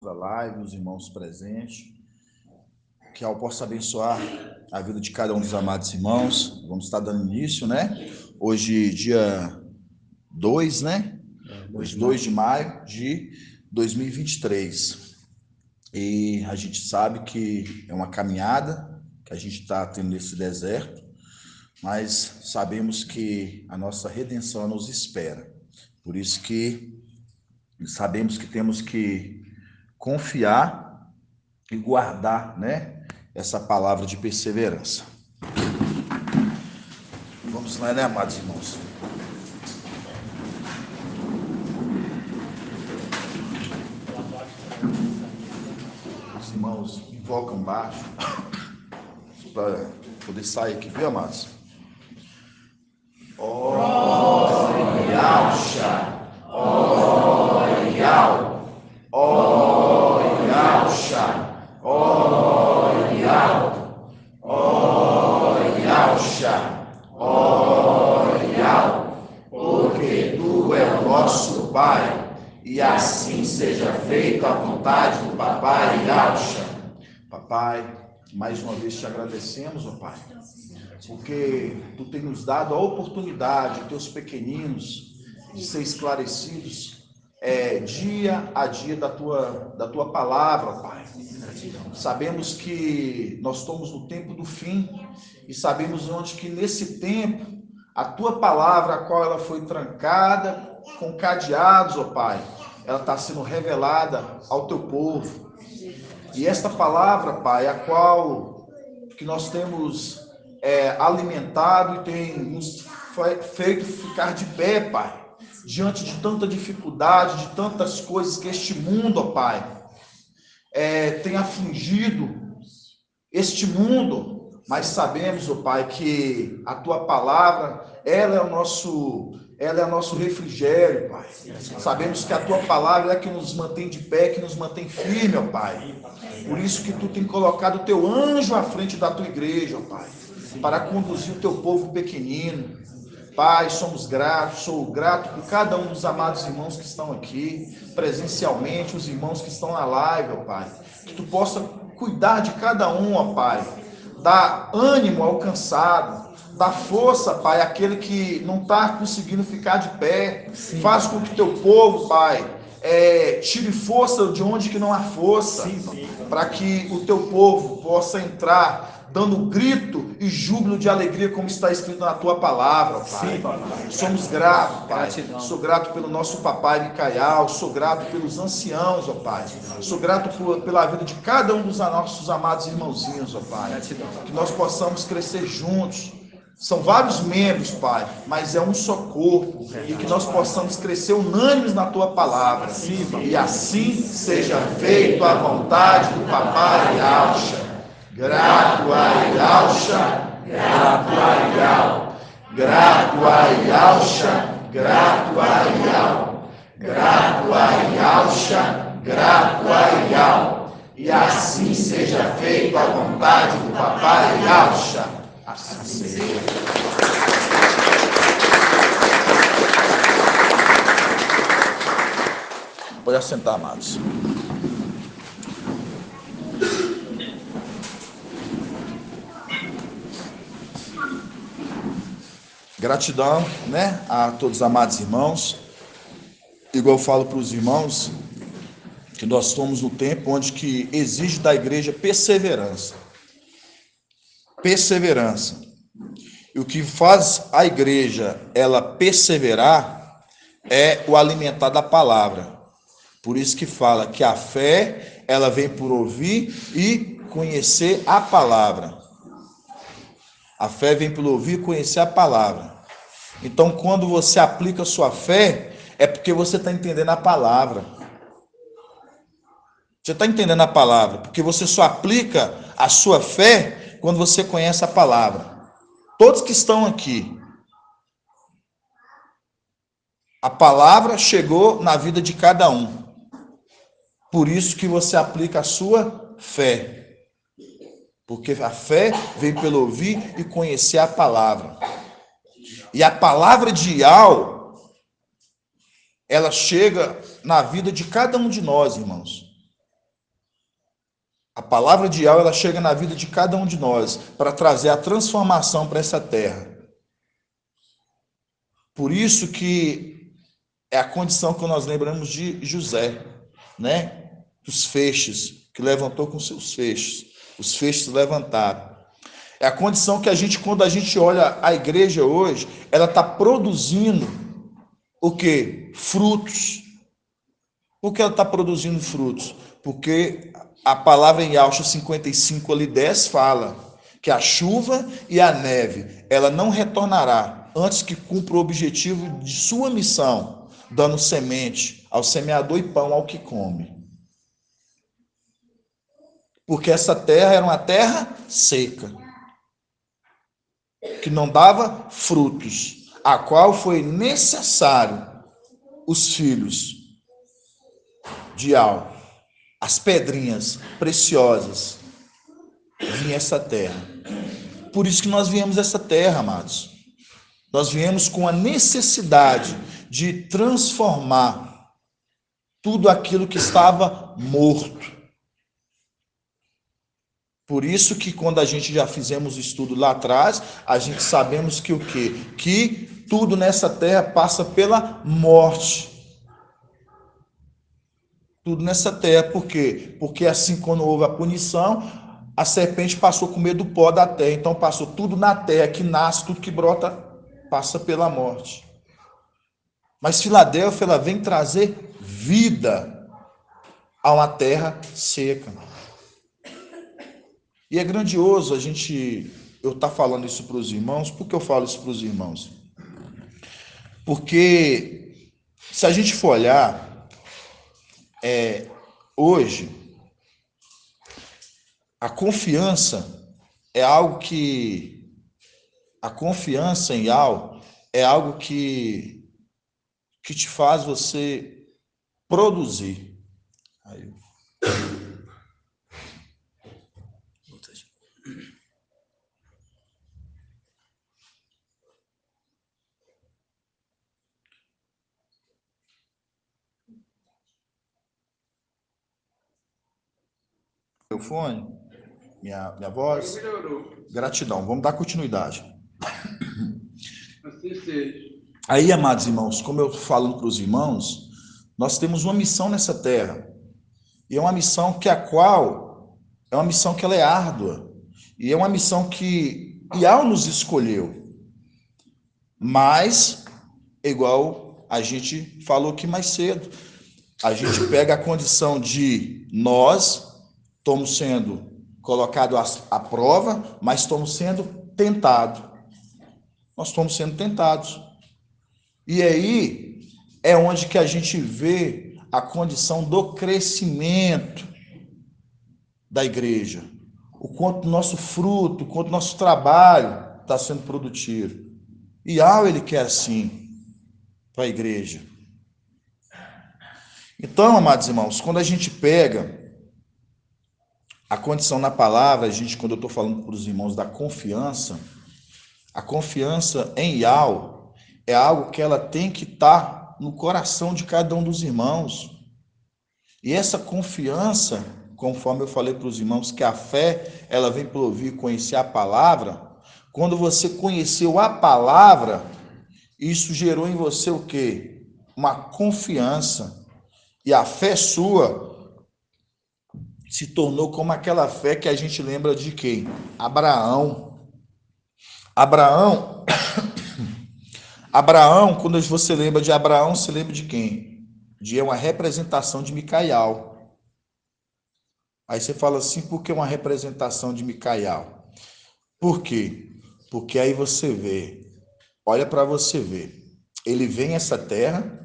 da live, os irmãos presentes, que ao possa abençoar a vida de cada um dos amados irmãos. Vamos estar dando início, né? Hoje, dia 2, né? Hoje, 2 de maio de 2023. E a gente sabe que é uma caminhada que a gente está tendo nesse deserto, mas sabemos que a nossa redenção nos espera. Por isso que sabemos que temos que confiar e guardar, né, essa palavra de perseverança. Vamos lá, né, amados irmãos? Os irmãos invocam baixo para poder sair aqui, viu, amados? Orialcha, Orial, Orialcha, Orial, Orialcha, Orial, porque tu é o nosso Pai, e assim seja feita a vontade do Papai Orialcha. Papai, mais uma vez te agradecemos, ó Pai, porque tu tem nos dado a oportunidade, teus pequeninos, de ser esclarecidos dia a dia da tua palavra, Pai. Sabemos que nós estamos no tempo do fim e sabemos onde que nesse tempo a tua palavra, a qual ela foi trancada com cadeados, ó Pai, ela está sendo revelada ao teu povo. E esta palavra, Pai, a qual que nós temos alimentado e tem nos feito ficar de pé, Pai, diante de tanta dificuldade, de tantas coisas que este mundo, ó Pai, tem afligido este mundo, mas sabemos, ó Pai, que a Tua palavra, ela é o nosso refrigério, Pai. Sabemos que a Tua palavra é a que nos mantém de pé, que nos mantém firme, ó Pai. Por isso que Tu tem colocado o Teu anjo à frente da Tua igreja, ó Pai, para conduzir o Teu povo pequenino. Pai, somos gratos, sou grato por cada um dos amados irmãos que estão aqui, presencialmente, os irmãos que estão na live, ó Pai. Que Tu possa cuidar de cada um, ó Pai. Dar ânimo ao cansado, dar força, Pai, àquele que não está conseguindo ficar de pé. Sim. Faz com que Teu povo, Pai, tire força de onde que não há força, para que o Teu povo possa entrar dando grito e júbilo de alegria, como está escrito na Tua palavra, Pai. Sim, papai. Somos gratos, Pai. Gratidão. Sou grato pelo nosso papai Micael, sou grato pelos anciãos, ó Pai. Sou grato pela vida de cada um dos nossos amados irmãozinhos, ó Pai. Gratidão. Que nós possamos crescer juntos. São vários membros, Pai, mas é um só corpo. E que nós possamos crescer unânimes na Tua palavra. Sim, e assim seja feito a vontade do Papai Yalcha. Grato a Yalcha, grato a Yal. Grato a Yalcha, grato a Yal. Grato a Yalcha, grato a Yal. E assim seja feita a vontade do Papai Yalcha. Assim seja. Pode assentar, amados. Gratidão, né, a todos os amados irmãos. Igual eu falo para os irmãos, que nós estamos no tempo onde que exige da igreja perseverança. Perseverança. E o que faz a igreja ela perseverar é o alimentar da palavra. Por isso que fala que a fé, ela vem por ouvir e conhecer a palavra. A fé vem pelo ouvir e conhecer a palavra. Então, quando você aplica a sua fé, é porque você está entendendo a palavra. Você está entendendo a palavra, porque você só aplica a sua fé quando você conhece a palavra. Todos que estão aqui, a palavra chegou na vida de cada um. Por isso que você aplica a sua fé. Porque a fé vem pelo ouvir e conhecer a palavra. E a palavra de Yal, ela chega na vida de cada um de nós, irmãos. A palavra de Yahweh, ela chega na vida de cada um de nós para trazer a transformação para essa terra. Por isso que é a condição que nós lembramos de José, né? Os feixes, que levantou com seus feixes. Os feixes levantaram. É a condição que a gente, quando a gente olha a igreja hoje, ela está produzindo o quê? Frutos. Por que ela está produzindo frutos? Porque a palavra em Yahshua 55, ali 10, fala que a chuva e a neve, ela não retornará antes que cumpra o objetivo de sua missão, dando semente ao semeador e pão ao que come. Porque essa terra era uma terra seca, que não dava frutos, a qual foi necessário os filhos de Al, as pedrinhas preciosas, vinha essa terra. Por isso que nós viemos essa terra, amados. Nós viemos com a necessidade de transformar tudo aquilo que estava morto. Por isso que quando a gente já fizemos o estudo lá atrás, a gente sabemos que o quê? Que tudo nessa terra passa pela morte. Tudo nessa terra, por quê? Porque assim, quando houve a punição, a serpente passou a comer do pó da terra. Então passou tudo na terra, que nasce, tudo que brota, passa pela morte. Mas Filadélfia, ela vem trazer vida a uma terra seca. E é grandioso eu estar falando isso para os irmãos. Por que eu falo isso para os irmãos? Porque se a gente for olhar, hoje, a confiança é algo que... A confiança em algo é algo que te faz você produzir. Aí. Meu fone, minha voz. Gratidão. Vamos dar continuidade. Aí, amados irmãos, como eu estou falando para os irmãos, nós temos uma missão nessa terra. E é uma missão que é uma missão que ela é árdua. E é uma missão que Yahweh nos escolheu. Mas, igual a gente falou aqui mais cedo, a gente pega a condição de nós estamos sendo colocados à prova, mas estamos sendo tentados. Nós estamos sendo tentados. E aí é onde que a gente vê a condição do crescimento da igreja. O quanto nosso fruto, o quanto nosso trabalho está sendo produtivo. E ele quer assim para a igreja. Então, amados irmãos, quando a gente pega a condição na palavra, quando eu estou falando para os irmãos da confiança, a confiança em Yahweh é algo que ela tem que estar no coração de cada um dos irmãos. E essa confiança, conforme eu falei para os irmãos, que a fé, ela vem por ouvir e conhecer a palavra. Quando você conheceu a palavra, isso gerou em você o quê? Uma confiança. E a fé sua se tornou como aquela fé que a gente lembra de quem? Abraão. Abraão, quando você lembra de Abraão, você lembra de quem? De uma representação de Micaial. Aí você fala assim, por que uma representação de Micaial? Por quê? Porque aí você vê, olha para você ver, ele vem a essa terra,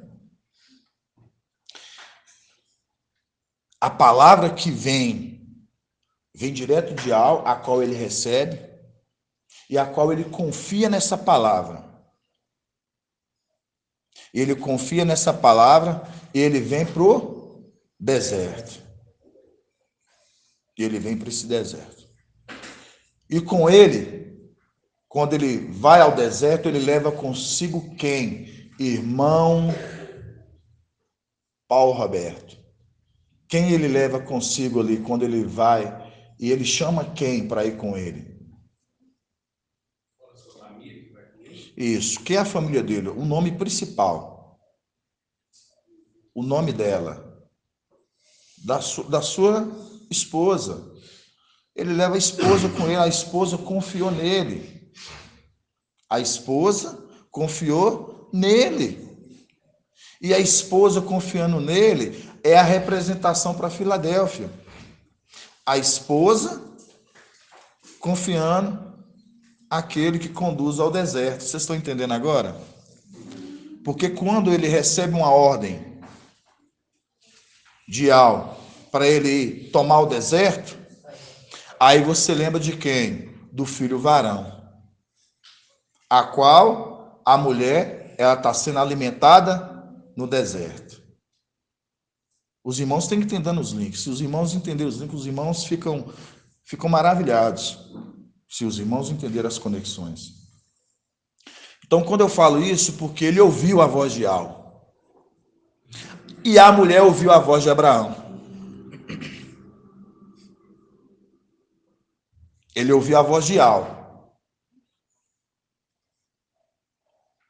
a palavra que vem direto de Al, a qual ele recebe, e a qual ele confia nessa palavra. Ele confia nessa palavra e ele vem para o deserto. E ele vem para esse deserto. E com ele, quando ele vai ao deserto, ele leva consigo quem? Irmão Paulo Roberto. Quem ele leva consigo ali quando ele vai E ele chama quem para ir com ele? Isso. Quem é a família dele? O nome principal. O nome dela. Da sua esposa. Ele leva a esposa com ele. A esposa confiou nele. A esposa confiou nele. E a esposa confiando nele é a representação para Filadélfia. A esposa confiando aquele que conduz ao deserto. Vocês estão entendendo agora? Porque quando ele recebe uma ordem de Al para ele ir tomar o deserto, aí você lembra de quem? Do filho varão, a qual a mulher ela está sendo alimentada no deserto. Os irmãos têm que entender os links. Se os irmãos entenderem os links, os irmãos ficam maravilhados. Se os irmãos entenderem as conexões. Então, quando eu falo isso, porque ele ouviu a voz de Al. E a mulher ouviu a voz de Abraão. Ele ouviu a voz de Al.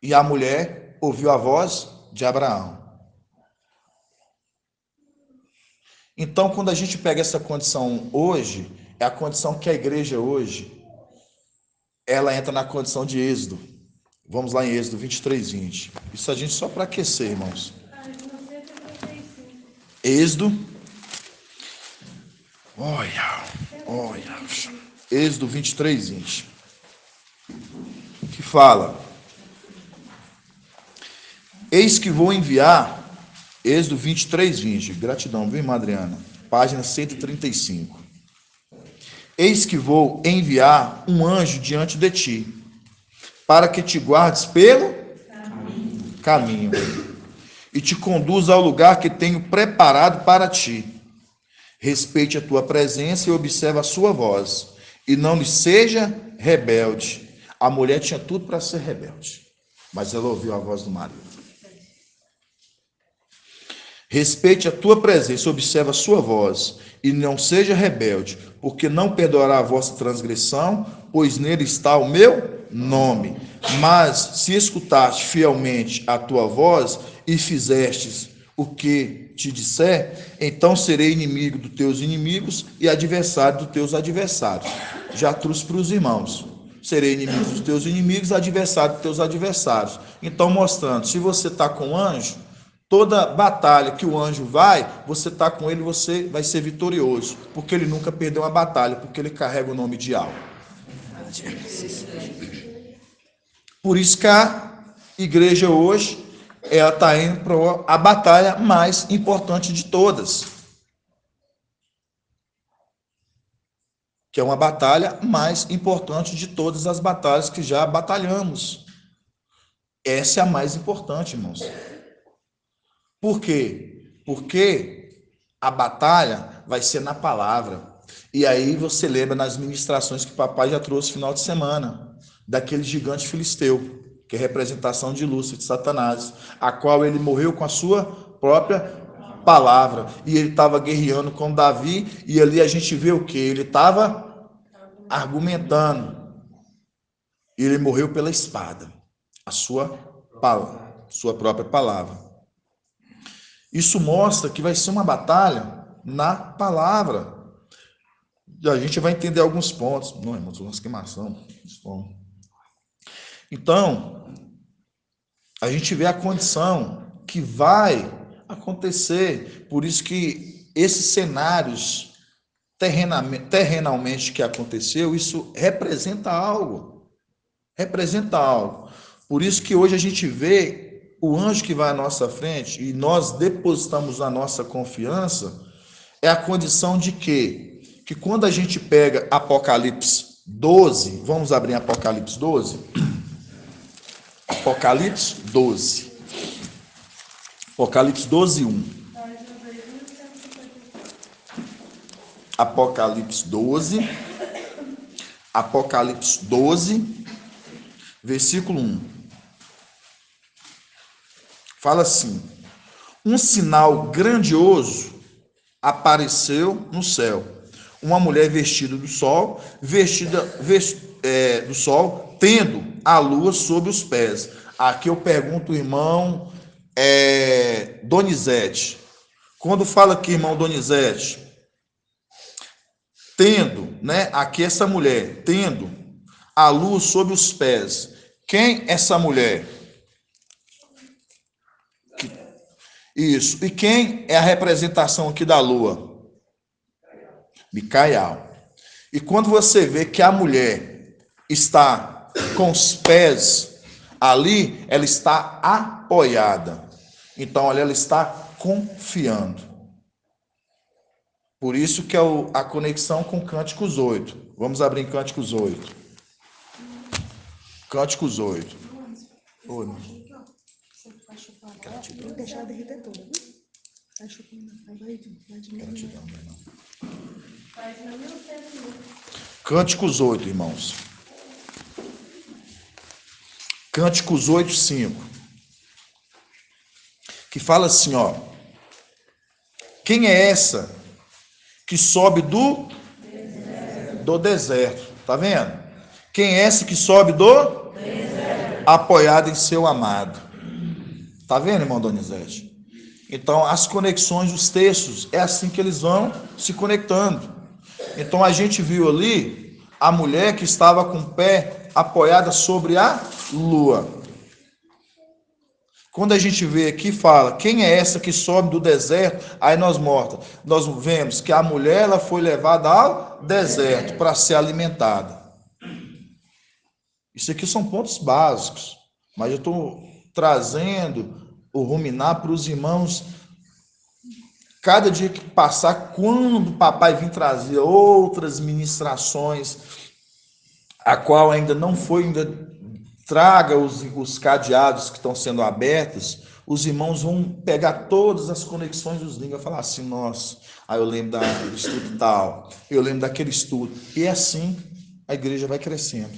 E a mulher ouviu a voz de Abraão. Então, quando a gente pega essa condição hoje, é a condição que a igreja hoje, ela entra na condição de Êxodo. Vamos lá em Êxodo 23, 20. Isso a gente só para aquecer, irmãos. Êxodo. Olha. Êxodo 23, 20. Que fala: eis que vou enviar. Êxodo 23, 20. Gratidão, viu, irmã Adriana? Página 135. Eis que vou enviar um anjo diante de ti, para que te guardes pelo caminho e te conduza ao lugar que tenho preparado para ti. Respeite a tua presença e observe a sua voz, e não lhe seja rebelde. A mulher tinha tudo para ser rebelde, mas ela ouviu a voz do marido. Respeite a tua presença, observe a sua voz, e não seja rebelde, porque não perdoará a vossa transgressão, pois nele está o meu nome. Mas se escutaste fielmente a tua voz e fizestes o que te disser, então serei inimigo dos teus inimigos e adversário dos teus adversários. Já trouxe para os irmãos. Serei inimigo dos teus inimigos, adversário dos teus adversários. Então, mostrando, se você está com o anjo, toda batalha que o anjo vai, você está com ele, você vai ser vitorioso, porque ele nunca perdeu uma batalha, porque ele carrega o nome de Al. Por isso que a igreja hoje, ela está indo para a batalha mais importante de todas, que é uma batalha mais importante de todas as batalhas que já batalhamos. Essa é a mais importante, irmãos. Por quê? Porque a batalha vai ser na palavra. E aí você lembra nas ministrações que o papai já trouxe no final de semana, daquele gigante filisteu, que é representação de Lúcifer, de Satanás, a qual ele morreu com a sua própria palavra. E ele estava guerreando com Davi, e ali a gente vê o quê? Ele estava argumentando. E ele morreu pela espada, a sua própria palavra. Isso mostra que vai ser uma batalha na palavra. E a gente vai entender alguns pontos. Não, irmãos, uma queimação. Então, a gente vê a condição que vai acontecer. Por isso que esses cenários terrenalmente que aconteceu, isso representa algo. Representa algo. Por isso que hoje a gente vê o anjo que vai à nossa frente e nós depositamos a nossa confiança, é a condição de quê? Que quando a gente pega Apocalipse 12, vamos abrir Apocalipse 12? Apocalipse 12. Apocalipse 12, 1. Apocalipse 12. Apocalipse 12, versículo 1. Fala assim: um sinal grandioso apareceu no céu. uma mulher vestida do sol, do sol, tendo a lua sob os pés. Aqui eu pergunto, irmão Donizete, quando fala aqui, irmão Donizete, tendo, né, aqui essa mulher, tendo a lua sob os pés, quem é essa mulher? Isso, e quem é a representação aqui da lua? Micael. E quando você vê que a mulher está com os pés ali, ela está apoiada. Então, olha, ela está confiando. Por isso que é a conexão com Cânticos 8. Vamos abrir em Cânticos 8. Cânticos 8. Oi, Tem que deixar ela derreter toda, viu? Vai chupando, vai diminuindo. Cânticos 8, irmãos. Cânticos 8, 5. Que fala assim, ó. Quem é essa que sobe do deserto? Tá vendo? Quem é essa que sobe do deserto? Apoiada em seu amado. Tá vendo, irmão Donizete? Então, as conexões, os textos, é assim que eles vão se conectando. Então, a gente viu ali a mulher que estava com o pé apoiada sobre a lua. Quando a gente vê aqui, fala, quem é essa que sobe do deserto? Aí nós vemos que a mulher ela foi levada ao deserto para ser alimentada. Isso aqui são pontos básicos, mas eu estou trazendo o ruminar para os irmãos. Cada dia que passar, quando o papai vir trazer outras ministrações, a qual ainda não foi, ainda traga os cadeados que estão sendo abertos, os irmãos vão pegar todas as conexões dos links e falar assim, nossa, aí eu lembro do estudo tal, eu lembro daquele estudo. E assim a igreja vai crescendo.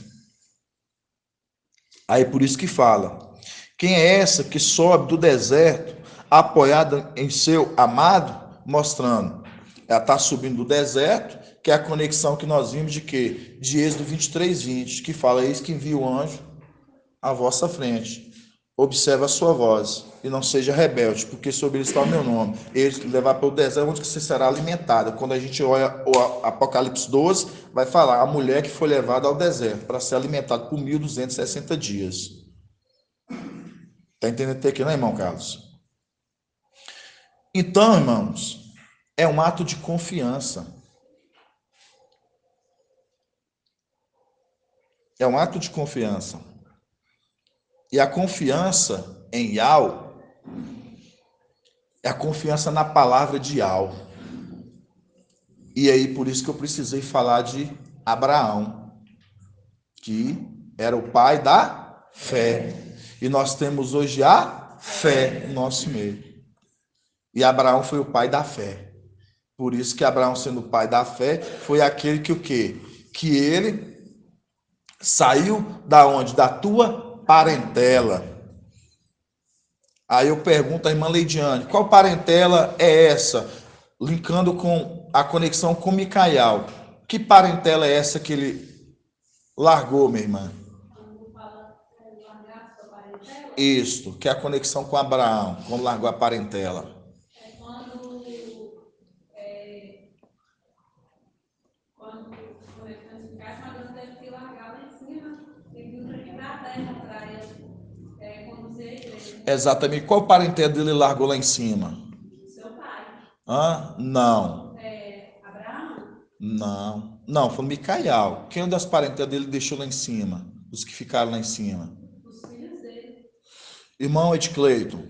Aí por isso que fala, quem é essa que sobe do deserto, apoiada em seu amado, mostrando, ela está subindo do deserto, que é a conexão que nós vimos de quê? De Êxodo 23, 20, que fala, eis que envia o anjo à vossa frente, observa a sua voz, e não seja rebelde, porque sobre ele está o meu nome, ele levar para o deserto, onde você será alimentada. Quando a gente olha o Apocalipse 12, vai falar, a mulher que foi levada ao deserto, para ser alimentada por 1260 dias. Está entendendo até aqui, né, irmão Carlos? Então, irmãos, é um ato de confiança. É um ato de confiança. E a confiança em Yahweh é a confiança na palavra de Yahweh. E aí, por isso que eu precisei falar de Abraão, que era o pai da fé. E nós temos hoje a fé no nosso meio. E Abraão foi o pai da fé. Por isso que Abraão, sendo o pai da fé, foi aquele que o quê? Que ele saiu da onde? Da tua parentela. Aí eu pergunto à irmã Leidiane, qual parentela é essa? Linkando com a conexão com Micael. Que parentela é essa que ele largou, minha irmã? Isto, que é a conexão com Abraão, quando largou a parentela. Exatamente. Qual parentela dele largou lá em cima? Seu pai. Não. Abraão? Não, foi Micael. Quem é uma das parentelas dele deixou lá em cima? Os que ficaram lá em cima. Os filhos dele. Irmão Ed Cleiton.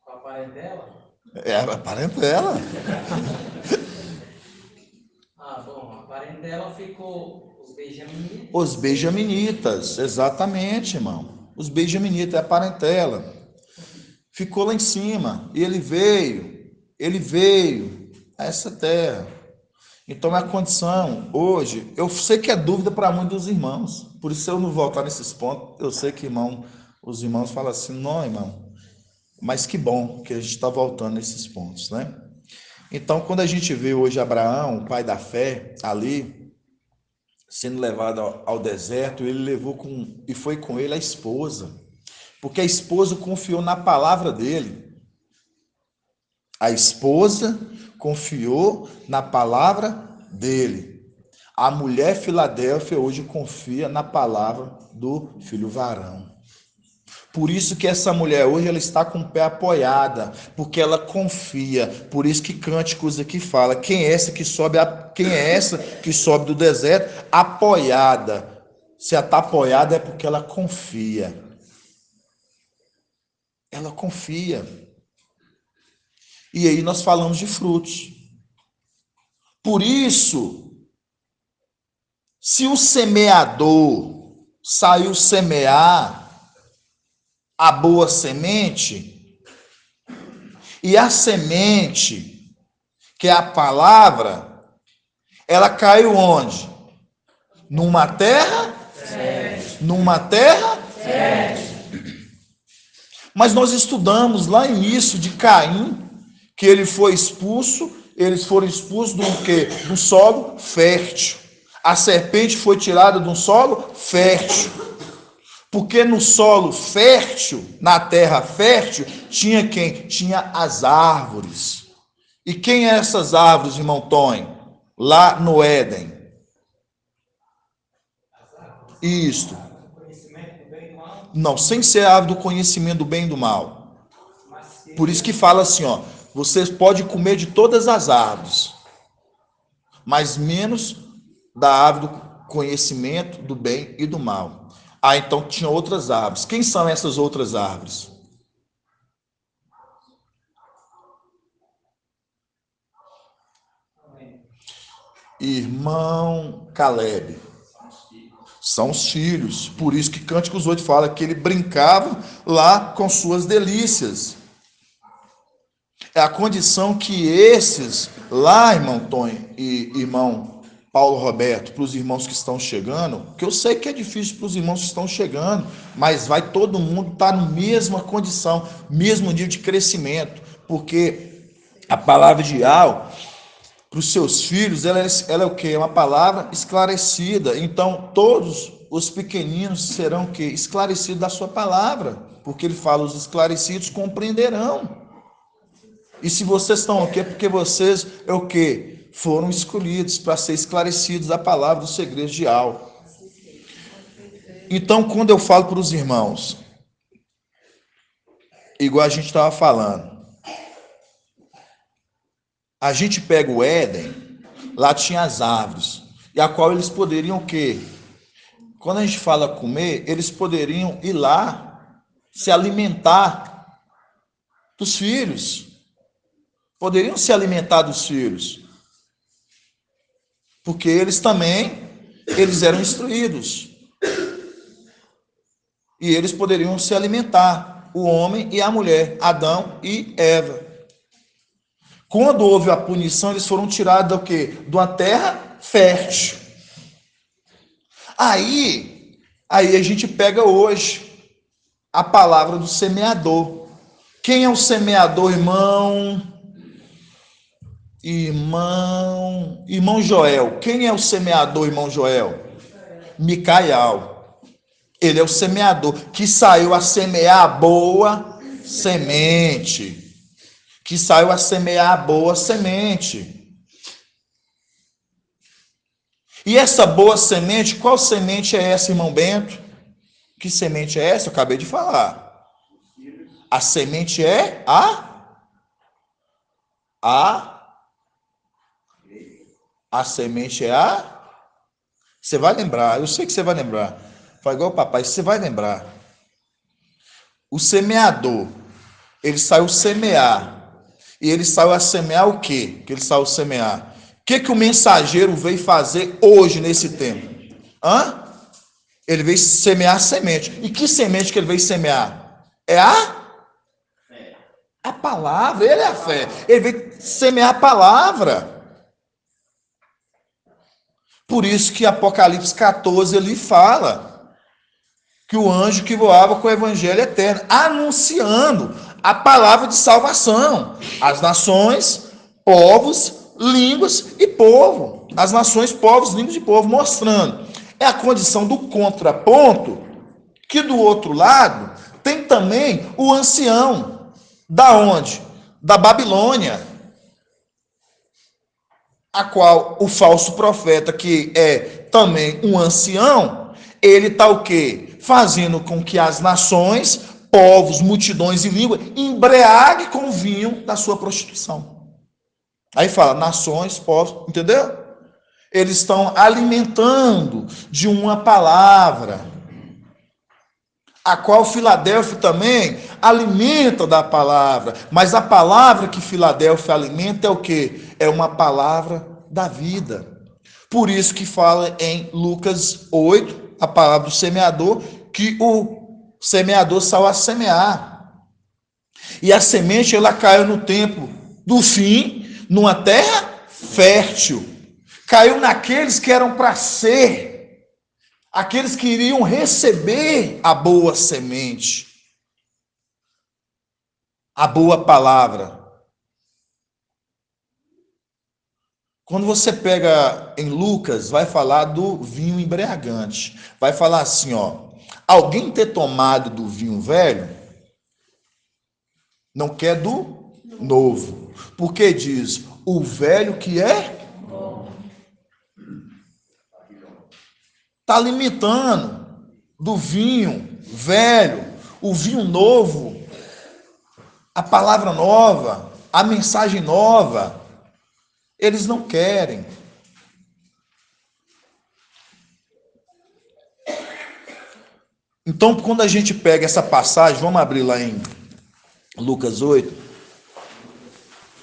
Qual a parentela? É a parentela. Bom, a parentela ficou os benjaminitas. Os benjaminitas, exatamente, irmão. Os benjaminitas é a parentela. Ficou lá em cima. E ele veio a essa terra. Então, é a condição, hoje, eu sei que é dúvida para muitos dos irmãos. Por isso, eu não voltar nesses pontos, eu sei que, os irmãos falam assim, não, irmão, mas que bom que a gente está voltando nesses pontos, né? Então, quando a gente vê hoje Abraão, o pai da fé, ali, sendo levado ao deserto, ele levou e foi com ele a esposa, porque a esposa confiou na palavra dele. A esposa confiou na palavra dele. A mulher Filadélfia hoje confia na palavra do filho varão. Por isso que essa mulher hoje ela está com o pé apoiada, porque ela confia. Por isso que Cânticos aqui fala: quem é essa que sobe do deserto apoiada? Se ela está apoiada é porque ela confia. Ela confia. E aí nós falamos de frutos. Por isso, se o semeador saiu semear a boa semente, e a semente, que é a palavra, ela caiu onde? Numa terra? Numa terra? Mas nós estudamos lá no início de Caim, que eles foram expulsos do quê? Do solo fértil. A serpente foi tirada de um solo fértil. Porque no solo fértil, na terra fértil, tinha quem? Tinha as árvores. E quem é essas árvores, irmão Tony? Lá no Éden. Isto. Não, sem ser a árvore do conhecimento do bem e do mal. Por isso que fala assim, ó, vocês podem comer de todas as árvores, mas menos da árvore do conhecimento do bem e do mal. Ah, então tinha outras árvores. Quem são essas outras árvores? Irmão Caleb. São os filhos. Por isso que Cânticos 8 fala que ele brincava lá com suas delícias. É a condição que esses lá, irmão Tony e irmão Paulo Roberto, para os irmãos que estão chegando, que eu sei que é difícil para os irmãos que estão chegando, mas vai todo mundo estar na mesma condição, mesmo nível de crescimento, porque a palavra de Al, para os seus filhos, ela é o quê? É uma palavra esclarecida. Então, todos os pequeninos serão o quê? Esclarecidos da sua palavra, porque ele fala, os esclarecidos compreenderão. E se vocês estão aqui, é porque vocês, é o quê? Foram escolhidos para ser esclarecidos da palavra dos segredos de Al. Então, quando eu falo para os irmãos, igual a gente estava falando, a gente pega o Éden, lá tinha as árvores, e a qual eles poderiam o quê? Quando a gente fala comer, eles poderiam ir lá se alimentar dos filhos. Poderiam se alimentar dos filhos. Porque eles eram instruídos. E eles poderiam se alimentar, o homem e a mulher, Adão e Eva. Quando houve a punição, eles foram tirados do quê? De uma terra fértil. Aí a gente pega hoje a palavra do semeador. Quem é o semeador, irmão? Irmão Joel. Quem é o semeador, irmão Joel? Micael. Ele é o semeador que saiu a semear a boa semente. Que saiu a semear a boa semente. E essa boa semente, qual semente é essa, irmão Bento? Que semente é essa? Eu acabei de falar. A semente é a semente é Você vai lembrar, eu sei que você vai lembrar. Fala igual o papai, você vai lembrar. O semeador, ele saiu semear. E ele saiu a semear o quê? Que ele saiu a semear. O que o mensageiro veio fazer hoje, nesse tempo? Ele veio semear semente. E que semente que ele veio semear? É a palavra, ele é a fé. Ele veio semear a palavra. Por isso que Apocalipse 14 ele fala que o anjo que voava com o evangelho eterno, anunciando a palavra de salvação às nações, povos, línguas e povo. As nações, povos, línguas e povo, mostrando. É a condição do contraponto, que do outro lado tem também o ancião. Da onde? Da Babilônia, a qual o falso profeta, que é também um ancião, ele está o quê? Fazendo com que as nações, povos, multidões e línguas embriaguem com o vinho da sua prostituição. Aí fala, nações, povos, entendeu? Eles estão alimentando de uma palavra, a qual Filadélfia também alimenta da palavra. Mas a palavra que Filadélfia alimenta é o quê? É uma palavra da vida. Por isso que fala em Lucas 8, a palavra do semeador, que o semeador saiu a semear. E a semente, ela caiu no tempo do fim, numa terra fértil. Caiu naqueles que eram para ser, aqueles que iriam receber a boa semente, a boa palavra. Quando você pega em Lucas, vai falar do vinho embriagante. Vai falar assim, ó, alguém ter tomado do vinho velho, não quer do novo. Porque diz, o velho que é está limitando do vinho velho, o vinho novo, a palavra nova, a mensagem nova. Eles não querem. Então, quando a gente pega essa passagem, vamos abrir lá em Lucas 8.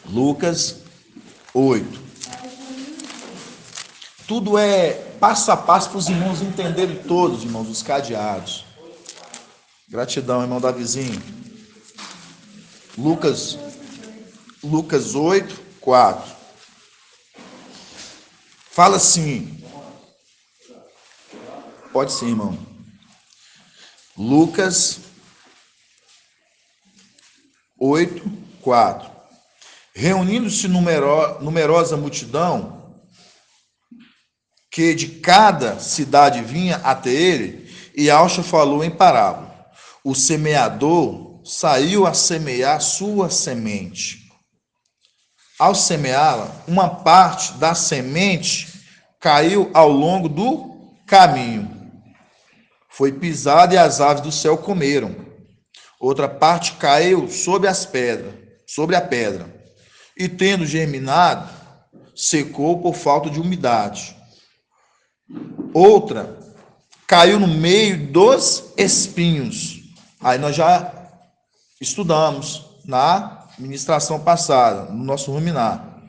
Lucas 8. Tudo é passo a passo para os irmãos entenderem todos, irmãos, os cadeados. Gratidão, irmão Davizinho. Lucas 8, 4. Fala assim. Pode sim, irmão. Lucas 8, 4. Reunindo-se numerosa multidão, que de cada cidade vinha até ele, e Yahshua falou em parábola. O semeador saiu a semear sua semente. Ao semeá-la, uma parte da semente caiu ao longo do caminho. Foi pisada e as aves do céu comeram. Outra parte caiu sobre a pedra. E tendo germinado, secou por falta de umidade. Outra caiu no meio dos espinhos. Aí nós já estudamos na ministração passada, no nosso ruminar.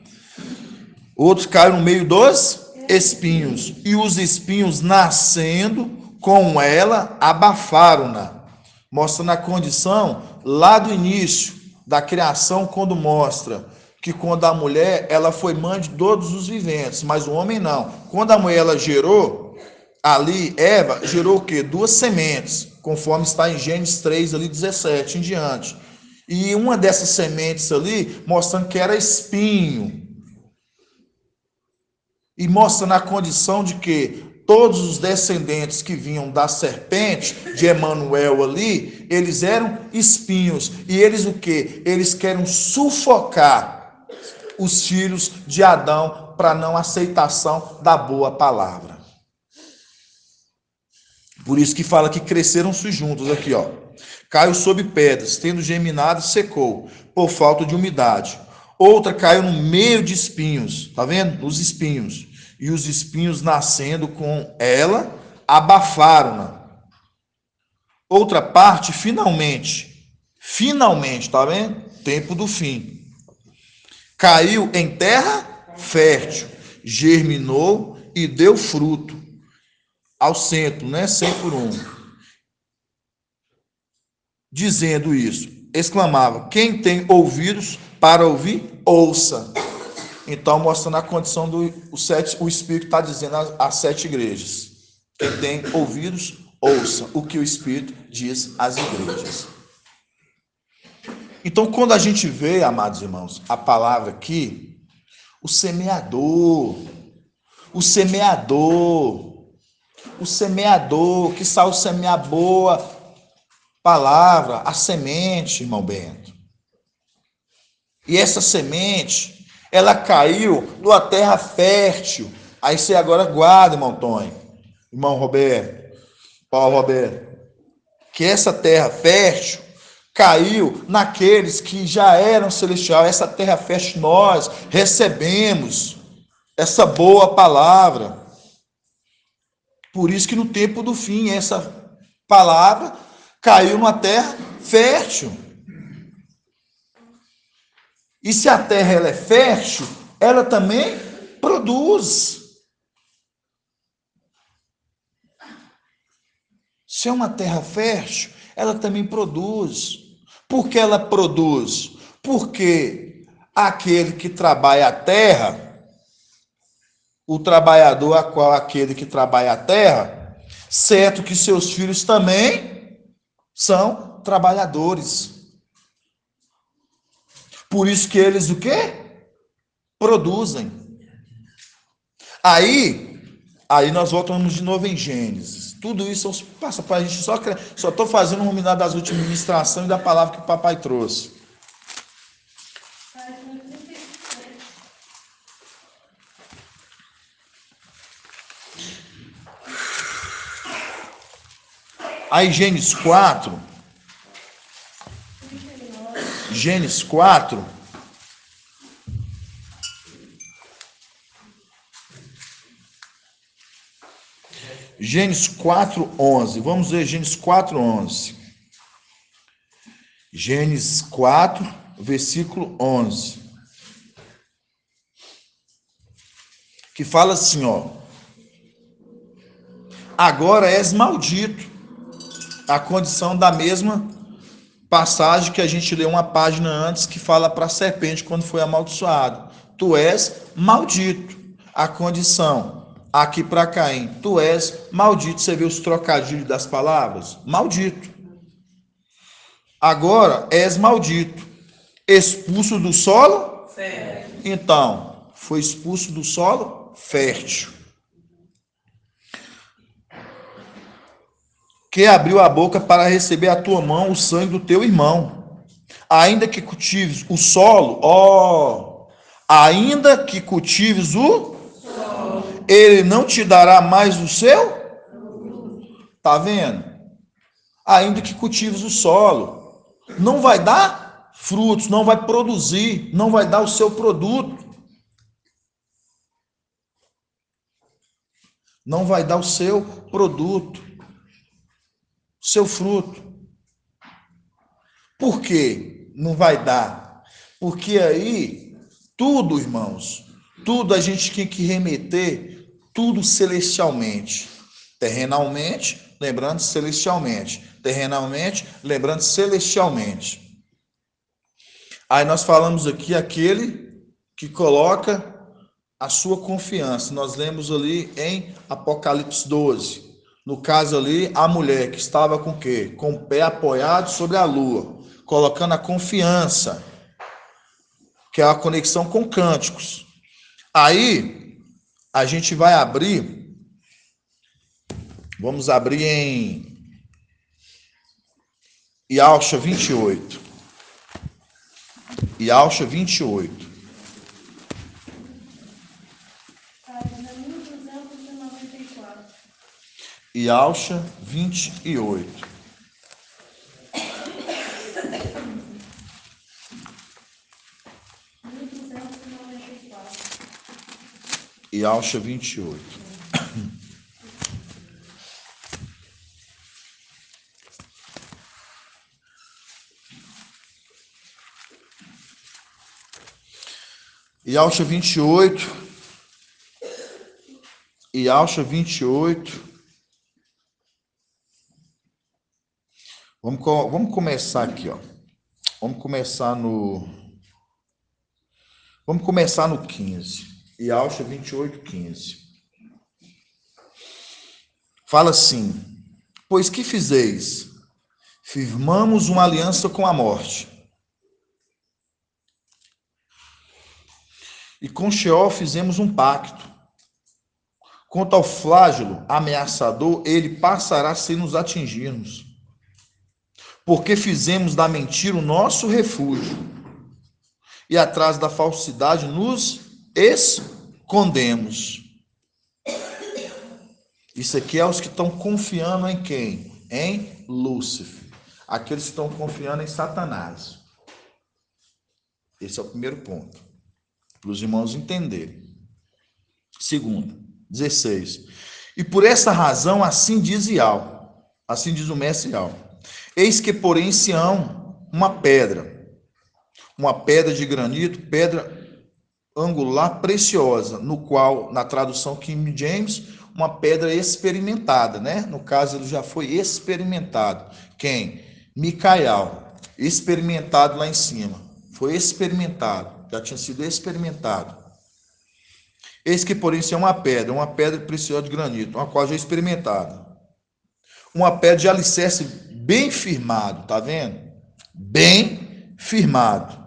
Outros caíram no meio dos espinhos. E os espinhos, nascendo com ela, abafaram-na. Mostrando a condição lá do início da criação, quando mostra que quando a mulher, ela foi mãe de todos os viventes, mas o homem não. Quando a mulher, ela gerou, ali, Eva, gerou o quê? 2 sementes, conforme está em Gênesis 3, ali, 17 em diante. E uma dessas sementes ali, mostrando que era espinho. E mostrando a condição de que todos os descendentes que vinham da serpente, de Emanuel ali, eles eram espinhos. E eles o quê? Eles querem sufocar os filhos de Adão para não aceitação da boa palavra. Por isso que fala que cresceram-se juntos aqui, ó. Caiu sobre pedras, tendo germinado, secou, por falta de umidade. Outra caiu no meio de espinhos, tá vendo? Os espinhos. E os espinhos, nascendo com ela, abafaram-na. Outra parte, finalmente, tá vendo? Tempo do fim. Caiu em terra fértil, germinou e deu fruto. Ao centro, né? 100 por 1. Dizendo isso, exclamava: quem tem ouvidos para ouvir, ouça. Então, mostrando a condição o Espírito está dizendo às 7 igrejas. Quem tem ouvidos, ouça o que o Espírito diz às igrejas. Então, quando a gente vê, amados irmãos, a palavra aqui, O semeador. O semeador. O semeador que saiu semear a boa palavra, a semente, irmão Bento. E essa semente, ela caiu numa terra fértil. Aí você agora guarda, irmão Tony, irmão Roberto, Paulo Roberto, que essa terra fértil caiu naqueles que já eram celestiais. Essa terra fértil nós recebemos essa boa palavra. Por isso que no tempo do fim, essa palavra caiu numa terra fértil. E se a terra ela é fértil, ela também produz. Se é uma terra fértil, ela também produz. Por que ela produz? Porque aquele que trabalha a terra, o trabalhador a qual aquele que trabalha a terra, certo que seus filhos também são trabalhadores. Por isso que eles o quê? Produzem. Aí nós voltamos de novo em Gênesis. Tudo isso passa para a gente, só estou fazendo um ruminar das últimas ministrações e da palavra que o papai trouxe. Aí Gênesis 4, Gênesis 4, Gênesis 4:11. Vamos ver Gênesis 4:11. Gênesis 4, versículo 11. Que fala assim, ó: agora és maldito. A condição da mesma passagem que a gente leu uma página antes, que fala para a serpente quando foi amaldiçoado. Tu és maldito. A condição aqui para Caim, tu és maldito. Você vê os trocadilhos das palavras? Maldito. Agora és maldito. Expulso do solo? Fértil. Então, foi expulso do solo fértil. Que abriu a boca para receber a tua mão o sangue do teu irmão. Ainda que cultives o solo, ainda que cultives o solo, ele não te dará mais o seu? Tá vendo? Ainda que cultives o solo, não vai dar frutos, não vai produzir, não vai dar o seu produto. Não vai dar o seu produto. Seu fruto. Por quê? Não vai dar. Porque aí, tudo, irmãos, tudo a gente tem que remeter, tudo celestialmente. Terrenalmente, lembrando celestialmente. Terrenalmente, lembrando celestialmente. Aí nós falamos aqui aquele que coloca a sua confiança. Nós lemos ali em Apocalipse 12. No caso ali, a mulher que estava com o quê? Com o pé apoiado sobre a lua, colocando a confiança, que é a conexão com cânticos. Aí, a gente vai abrir, vamos abrir em Ialcha 28. Ialcha 28. Ialcha 28. Ialcha 28. Ialcha 28. Ialcha 28. Vamos começar aqui, ó. Vamos começar no 15. Ialcha 28, 15. Fala assim: pois que fizeis? Firmamos uma aliança com a morte. E com Sheol fizemos um pacto. Quanto ao flágelo ameaçador, ele passará sem nos atingirmos. Porque fizemos da mentira o nosso refúgio. E atrás da falsidade nos escondemos. Isso aqui é os que estão confiando em quem? Em Lúcifer. Aqueles que estão confiando em Satanás. Esse é o primeiro ponto, para os irmãos entenderem. Segundo, 16. E por essa razão, assim diz Ial, assim diz o mestre Ial: eis que porém em Sião uma pedra de granito, pedra angular preciosa, no qual, na tradução King James, uma pedra experimentada, né? No caso, ele já foi experimentado. Quem? Micael, experimentado lá em cima. Foi experimentado, já tinha sido experimentado. Eis que, porém, isso é uma pedra preciosa de granito, uma qual já é experimentada. Uma pedra de alicerce bem firmado, tá vendo? Bem firmado.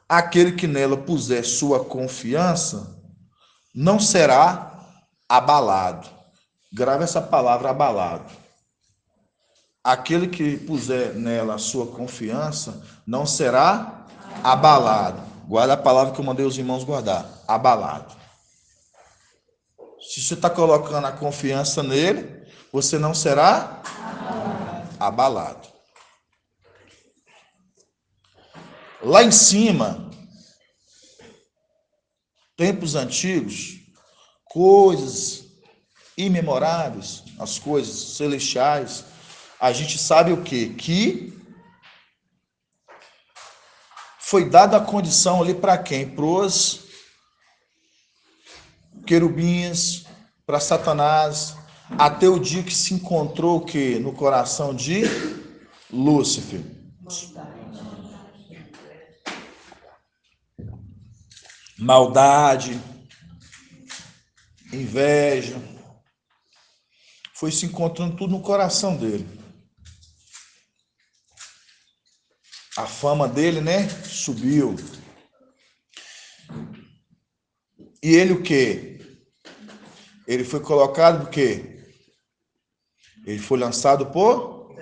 Aquele que nela puser sua confiança não será abalado. Grave essa palavra, abalado. Aquele que puser nela a sua confiança não será abalado. Guarda a palavra que eu mandei os irmãos guardar. Abalado. Se você está colocando a confiança nele, você não será abalado. Lá em cima, tempos antigos, coisas imemoráveis, as coisas celestiais, a gente sabe o quê? Que foi dada a condição ali para quem? Para os querubins, para Satanás, até o dia que se encontrou o quê? No coração de Lúcifer. Maldade, inveja, foi se encontrando tudo no coração dele. A fama dele, né, subiu. E ele o quê? Ele foi colocado por quê? Ele foi lançado por?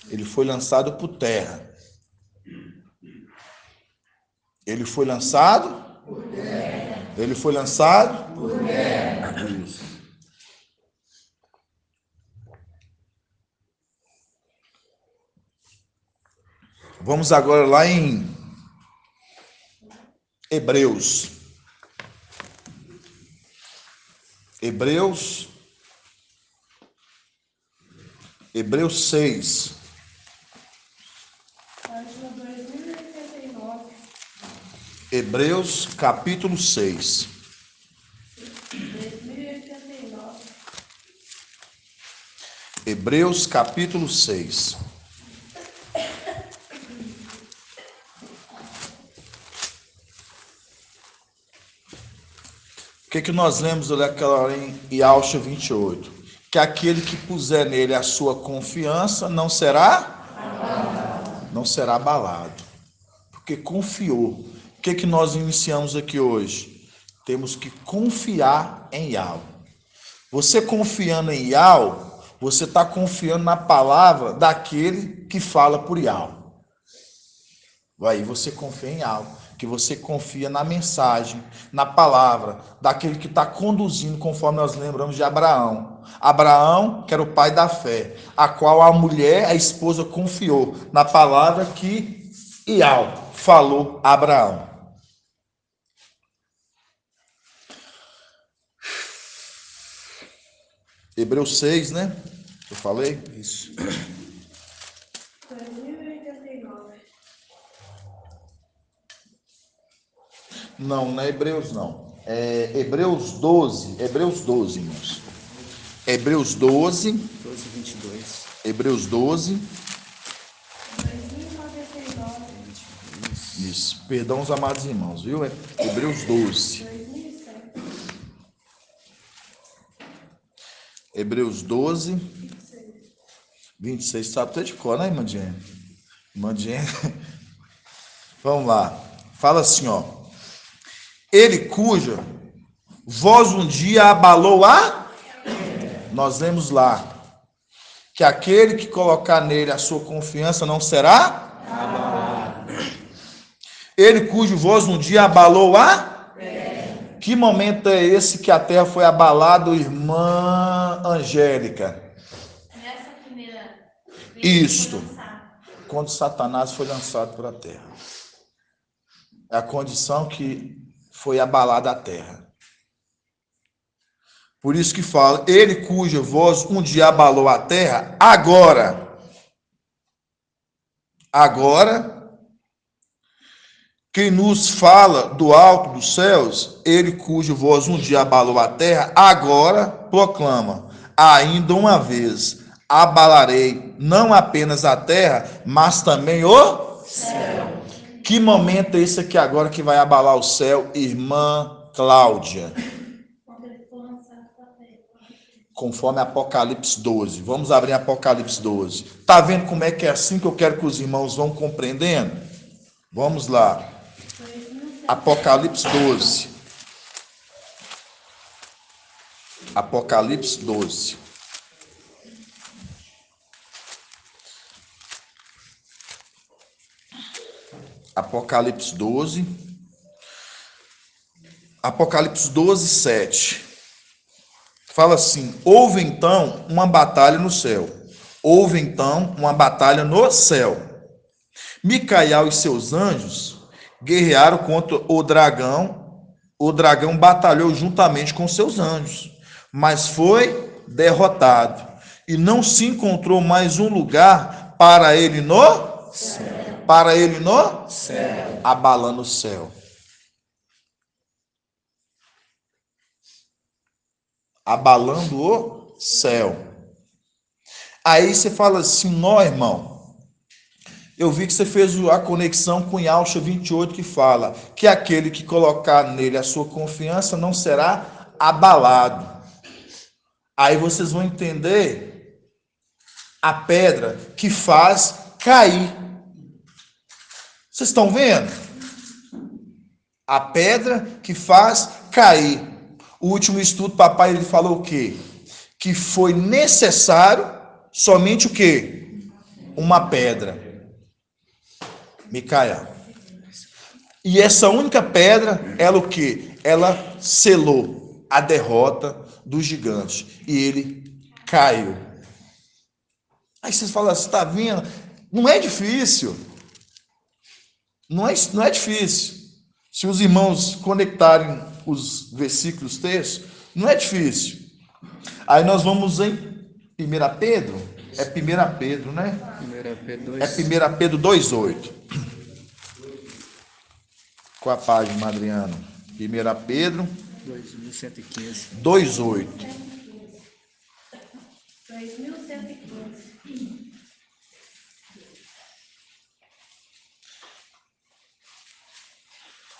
Ele foi lançado por terra. Ele foi lançado? Por terra. Ele foi lançado? Por terra. Isso. Vamos agora lá em Hebreus. Hebreus 6. Página 2089. Hebreus capítulo 6. 2089. Hebreus capítulo 6. O que nós lemos daquela hora em Iauxa 28? Que aquele que puser nele a sua confiança não será abalado. Porque confiou. O que nós iniciamos aqui hoje? Temos que confiar em Yahweh. Você confiando em Yahweh, você está confiando na palavra daquele que fala por Yahweh. Aí você confia em Yahweh, que você confia na mensagem, na palavra, daquele que está conduzindo, conforme nós lembramos de Abraão. Abraão, que era o pai da fé, a qual a mulher, a esposa, confiou na palavra que Yahweh falou a Abraão. Hebreus 6, né? Eu falei? Isso. 2089. Não é Hebreus, não. É Hebreus 12, irmãos. Hebreus 12, 22. Hebreus 12. 2099. Isso. Perdão os amados irmãos, viu? É Hebreus 12. 2007. Hebreus 12, 26. Sabe até de cor, né, irmã Diane? Irmã Diane Vamos lá. Fala assim, ó. Ele cuja voz um dia abalou a... Nós lemos lá que aquele que colocar nele a sua confiança não será abalado. Ele cujo voz um dia abalou a... Que momento é esse que a terra foi abalada, irmã Angélica? Nessa primeira vez Isto. que foi lançado. Quando Satanás foi lançado para a terra. É a condição que foi abalada a terra. Por isso que fala, ele cuja voz um dia abalou a terra, agora, quem nos fala do alto dos céus, ele cuja voz um dia abalou a terra, agora proclama, ainda uma vez, abalarei não apenas a terra, mas também o céu. Que momento é esse aqui agora que vai abalar o céu, irmã Cláudia? Quando ele foi lançado para a terra. Conforme Apocalipse 12. Vamos abrir Apocalipse 12. Tá vendo como é que é assim que eu quero que os irmãos vão compreendendo? Vamos lá. Apocalipse 12. Apocalipse 12. Apocalipse 12. Apocalipse 12, 7. Fala assim: houve então uma batalha no céu. Houve então uma batalha no céu. Micael e seus anjos guerrearam contra o dragão. O dragão batalhou juntamente com seus anjos, mas foi derrotado. E não se encontrou mais um lugar para ele no céu. Para ele no céu. Abalando o céu. Abalando o céu. Aí você fala assim, não, irmão, eu vi que você fez a conexão com Yaucha 28, que fala que aquele que colocar nele a sua confiança não será abalado. Aí vocês vão entender a pedra que faz cair. Vocês estão vendo? A pedra que faz cair. O último estudo, papai, ele falou o quê? Que foi necessário somente o quê? Uma pedra. Micael. E essa única pedra, ela o quê? Ela selou a derrota do gigante. E ele caiu. Aí vocês falam assim, está vendo? Não é difícil. Não é difícil. Se os irmãos conectarem os versículos textos, não é difícil. Aí nós vamos em 1 Pedro. É 1 Pedro, né? 1 Pedro 2. É 1 Pedro 2,8. Qual a página, Adriano? 1 Pedro 2115. 2,8. 2115.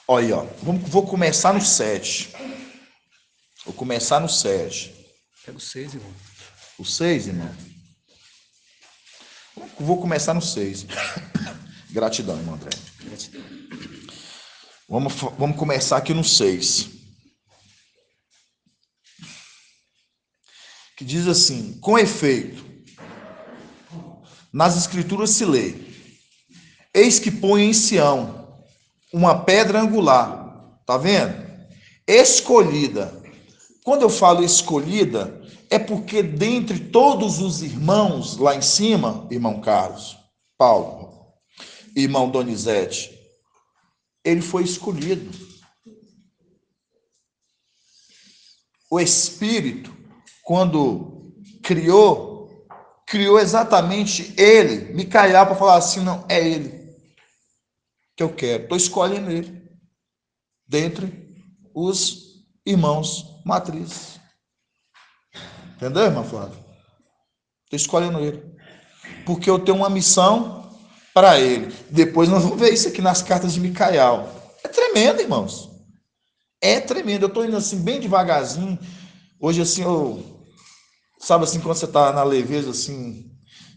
Olha aí, ó. Vou começar no 7. Vou começar no 7. Pega o 6, irmão. O 6, irmão? Vou começar no 6. Gratidão, irmão André. Gratidão. Vamos começar aqui no 6. Que diz assim: com efeito, nas escrituras se lê: eis que põe em Sião uma pedra angular. Tá vendo? Escolhida. Quando eu falo escolhida, é porque dentre todos os irmãos lá em cima, irmão Carlos, Paulo, irmão Donizete, ele foi escolhido. O Espírito, quando criou exatamente ele, Micael, para falar assim, não, é ele que eu quero. Estou escolhendo ele dentre os irmãos matrizes. Entendeu, irmã Flávia? Estou escolhendo ele. Porque eu tenho uma missão para ele. Depois nós vamos ver isso aqui nas cartas de Micael. É tremendo, irmãos. É tremendo. Eu estou indo assim, bem devagarzinho. Hoje, assim, sabe assim, quando você está na leveza, assim,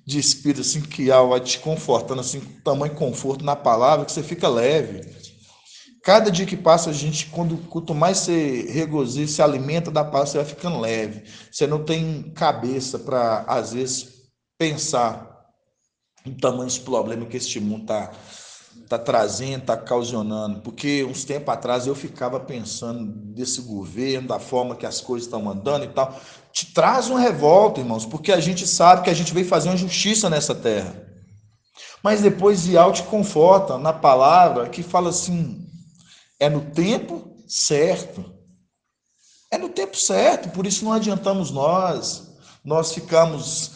de espírito, assim, que algo vai te confortando, assim, com tamanho conforto na palavra, que você fica leve. Cada dia que passa, a gente, quanto mais você regozija, se alimenta da palavra, você vai ficando leve. Você não tem cabeça para, às vezes, pensar no tamanho dos problemas que este mundo tá trazendo, está ocasionando. Porque uns tempos atrás eu ficava pensando desse governo, da forma que as coisas estão andando e tal. Te traz uma revolta, irmãos, porque a gente sabe que a gente veio fazer uma justiça nessa terra. Mas depois Ial te conforta na palavra que fala assim, é no tempo certo. É no tempo certo, por isso não adiantamos nós ficamos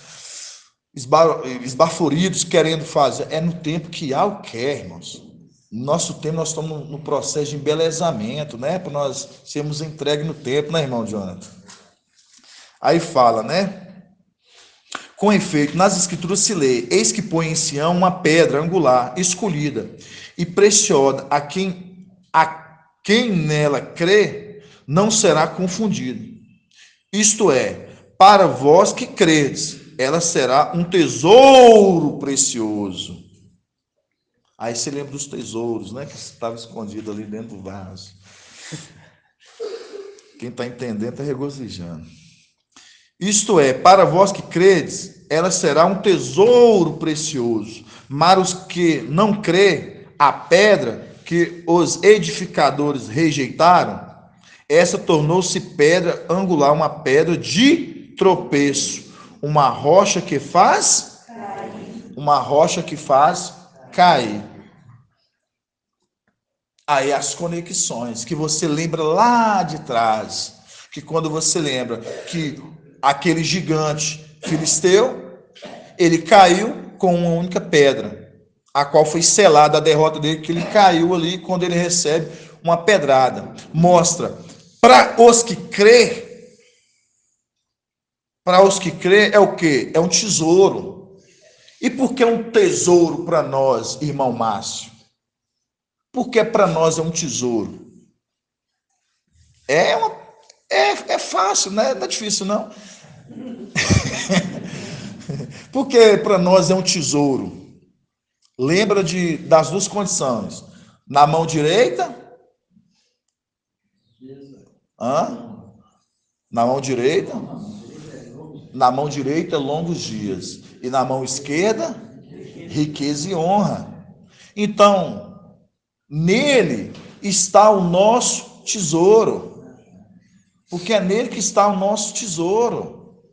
esbaforidos querendo fazer. É no tempo que Ial quer, irmãos. No nosso tempo, nós estamos no processo de embelezamento, né? Para nós sermos entregues no tempo, né, irmão Jonathan? Aí fala, né? Com efeito, nas escrituras se lê, eis que põe em Sião uma pedra angular, escolhida e preciosa, a quem nela crê, não será confundido. Isto é, para vós que credes, ela será um tesouro precioso. Aí você lembra dos tesouros, né? Que estava escondido ali dentro do vaso. Quem está entendendo está regozijando. Isto é, para vós que credes, ela será um tesouro precioso. Mas os que não crê, a pedra que os edificadores rejeitaram, essa tornou-se pedra angular, uma pedra de tropeço, uma rocha que faz cair. Aí as conexões que você lembra lá de trás, que quando você lembra que aquele gigante filisteu, ele caiu com uma única pedra, a qual foi selada a derrota dele, que ele caiu ali quando ele recebe uma pedrada. Mostra, para os que crê é o quê? É um tesouro. E por que um tesouro para nós, irmão Márcio? Porque para nós é um tesouro. É fácil, né? Não é difícil, não. Porque para nós é um tesouro. Lembra das duas condições. Na mão direita. Na mão direita. Na mão direita, longos dias. E na mão esquerda, riqueza e honra. Então, nele está o nosso tesouro. Porque é nele que está o nosso tesouro.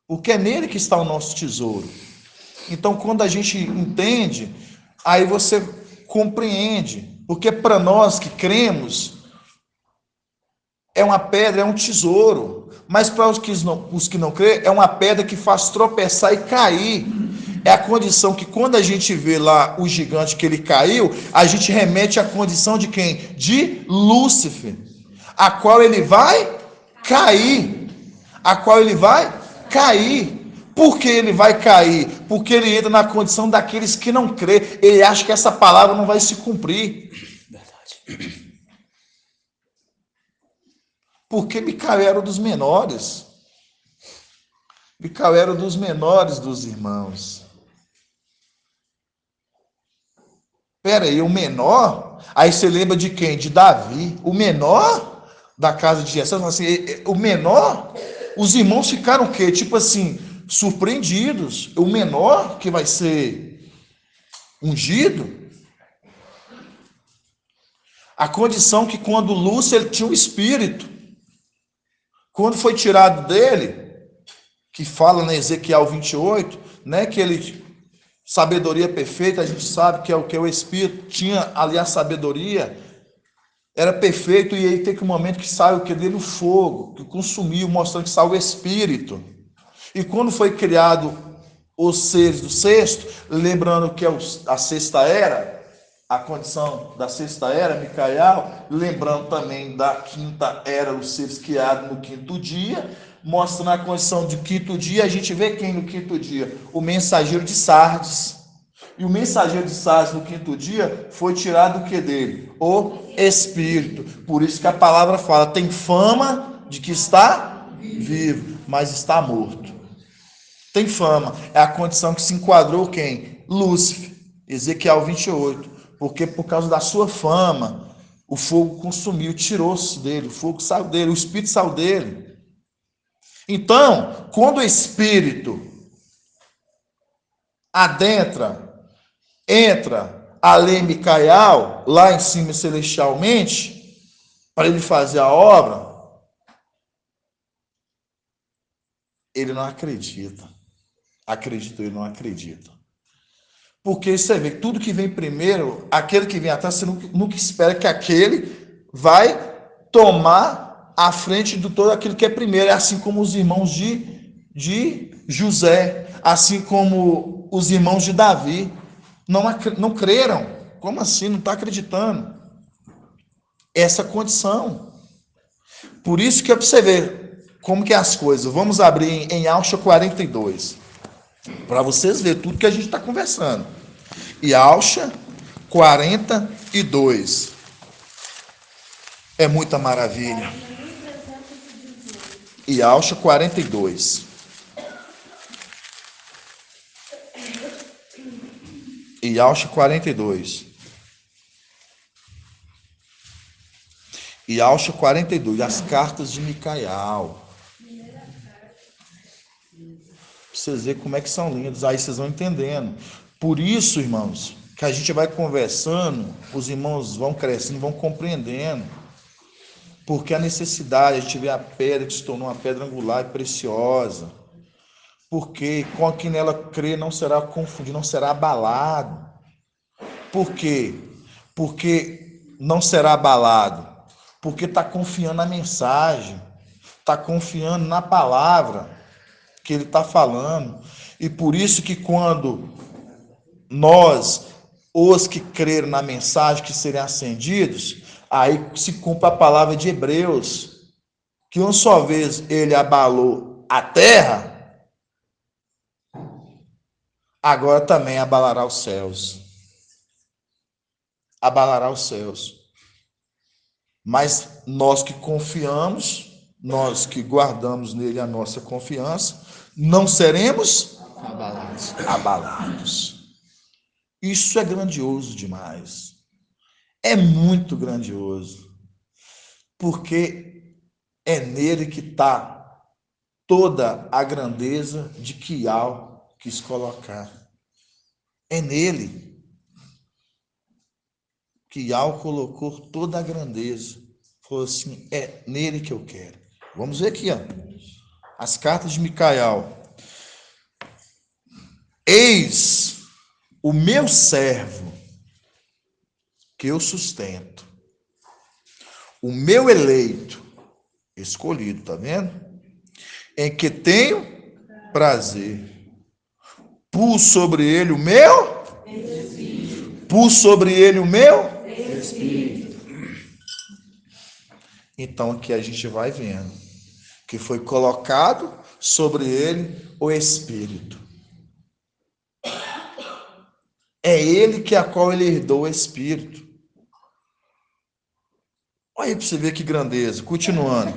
Porque é nele que está o nosso tesouro. Então, quando a gente entende, aí você compreende. Porque para nós que cremos, é uma pedra, é um tesouro. Mas para os que não crêem, é uma pedra que faz tropeçar e cair. É a condição que quando a gente vê lá o gigante que ele caiu, a gente remete à condição de quem? De Lúcifer. A qual ele vai cair. A qual ele vai cair. Por que ele vai cair? Porque ele entra na condição daqueles que não crê. Ele acha que essa palavra não vai se cumprir. Verdade. Porque Micael era dos menores. Micael era dos menores dos irmãos. Espera aí, o menor? Aí você lembra de quem? De Davi. O menor da casa de Jessé. Assim, o menor? Os irmãos ficaram o quê? Tipo assim, surpreendidos. O menor que vai ser ungido? A condição que quando Lúcio ele tinha um espírito. Quando foi tirado dele, que fala na Ezequiel 28, né, que ele, sabedoria perfeita, a gente sabe que é o Espírito, tinha ali a sabedoria, era perfeito, e aí tem um momento que sai o que dele? O fogo, que consumiu, mostrando que sai o Espírito. E quando foi criado os seres do sexto, lembrando que é a sexta era, a condição da sexta era, Micael, lembrando também da quinta era, os seres criados no quinto dia, mostrando a condição do quinto dia, a gente vê quem no quinto dia? O mensageiro de Sardes. E o mensageiro de Sardes no quinto dia foi tirado o que dele? O Espírito. Por isso que a palavra fala, tem fama de que está vivo, mas está morto. tem fama. É a condição que se enquadrou quem? Lúcifer, Ezequiel 28. Porque por causa da sua fama, o fogo consumiu, tirou-se dele, o fogo saiu dele, o espírito saiu dele. Então, quando o espírito entra a lei Micael, lá em cima celestialmente, para ele fazer a obra, ele não acredita. Acredita, ele não acredita. Porque você vê, tudo que vem primeiro, aquele que vem atrás, você nunca espera que aquele vai tomar a frente de todo aquilo que é primeiro. É assim como os irmãos de José, assim como os irmãos de Davi. Não creram. Como assim? Não está acreditando. Essa condição. Por isso que é para você ver como que é as coisas. Vamos abrir em Alcha 42. Para vocês verem tudo que a gente está conversando. E Alcha 42. É muita maravilha. E Alcha 42. E Alcha 42. E Alcha 42. As cartas de Micael. Vocês verem como é que são lindos. Aí vocês vão entendendo. Por isso, irmãos, que a gente vai conversando, os irmãos vão crescendo, vão compreendendo. Porque a necessidade, a gente vê a pedra que se tornou uma pedra angular e preciosa. Porque com quem nela crê não será confundido, não será abalado. Por quê? Porque não será abalado. Porque está confiando na mensagem, está confiando na palavra que ele está falando. E por isso que quando nós, os que creram na mensagem que serão acendidos, aí se cumpre a palavra de Hebreus, que uma só vez ele abalou a terra, agora também abalará os céus. Abalará os céus. Mas nós que confiamos, nós que guardamos nele a nossa confiança, não seremos abalados. Isso é grandioso demais. É muito grandioso. Porque é nele que está toda a grandeza de que Al quis colocar. É nele que Al colocou toda a grandeza. Falou assim, é nele que eu quero. Vamos ver aqui, ó. As cartas de Micael. Eis o meu servo, que eu sustento, o meu eleito, escolhido, tá vendo? Em que tenho prazer. Pus sobre ele o meu Espírito. Pus sobre ele o meu Espírito. Então aqui a gente vai vendo que foi colocado sobre ele o Espírito. É ele que a qual ele herdou o Espírito. Olha aí para você ver que grandeza. Continuando.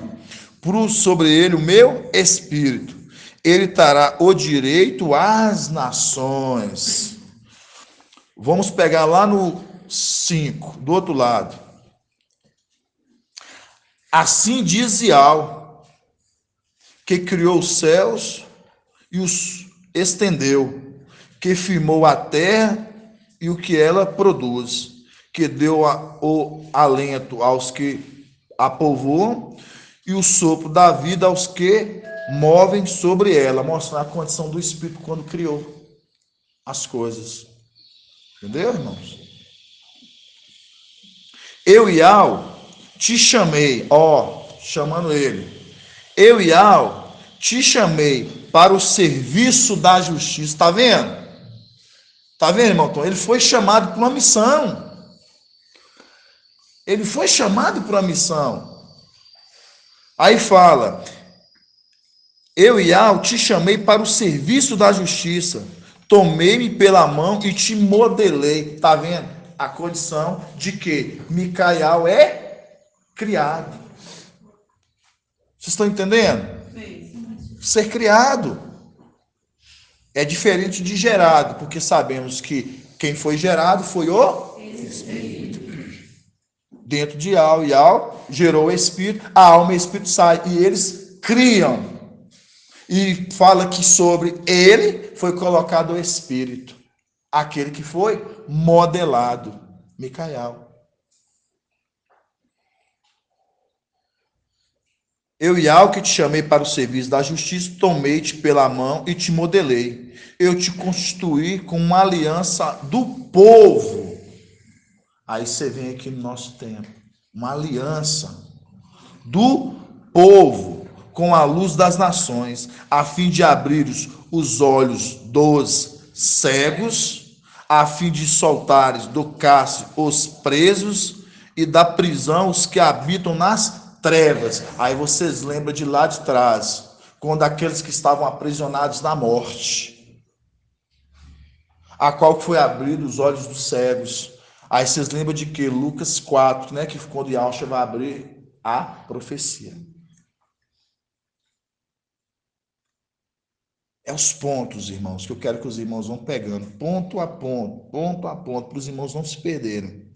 Pus sobre ele o meu Espírito. Ele dará o direito às nações. Vamos pegar lá no 5, do outro lado. Assim diz Ial, que criou os céus e os estendeu, que firmou a terra e o que ela produz, que deu o alento aos que a povoam e o sopro da vida aos que movem sobre ela, mostrando a condição do Espírito quando criou as coisas. Entendeu, irmãos? Eu, Ial, te chamei, chamando ele. Eu, Ial, te chamei para o serviço da justiça. Está vendo? Está vendo, irmão Tom? Ele foi chamado para uma missão. Ele foi chamado para uma missão. Aí fala, eu, Ial, te chamei para o serviço da justiça. Tomei-me pela mão e te modelei. Está vendo? A condição de que Micael é criado. Vocês estão entendendo? Ser criado. É diferente de gerado, porque sabemos que quem foi gerado foi o Espírito. Dentro de Al, e Al gerou o Espírito, a alma e o Espírito saem, e eles criam. E fala que sobre ele foi colocado o Espírito, aquele que foi modelado, Micael. Eu e Al que te chamei para o serviço da justiça, tomei-te pela mão e te modelei. Eu te constituí com uma aliança do povo. Aí você vem aqui no nosso tempo, uma aliança do povo com a luz das nações, a fim de abrir os olhos dos cegos, a fim de soltares do cárcere os presos e da prisão os que habitam nas trevas. Aí vocês lembram de lá de trás, quando aqueles que estavam aprisionados na morte, a qual foi abrir os olhos dos cegos. Aí vocês lembram de que? Lucas 4, né? Que quando Yahshua vai abrir a profecia. É os pontos, irmãos, que eu quero que os irmãos vão pegando, ponto a ponto, para os irmãos não se perderem.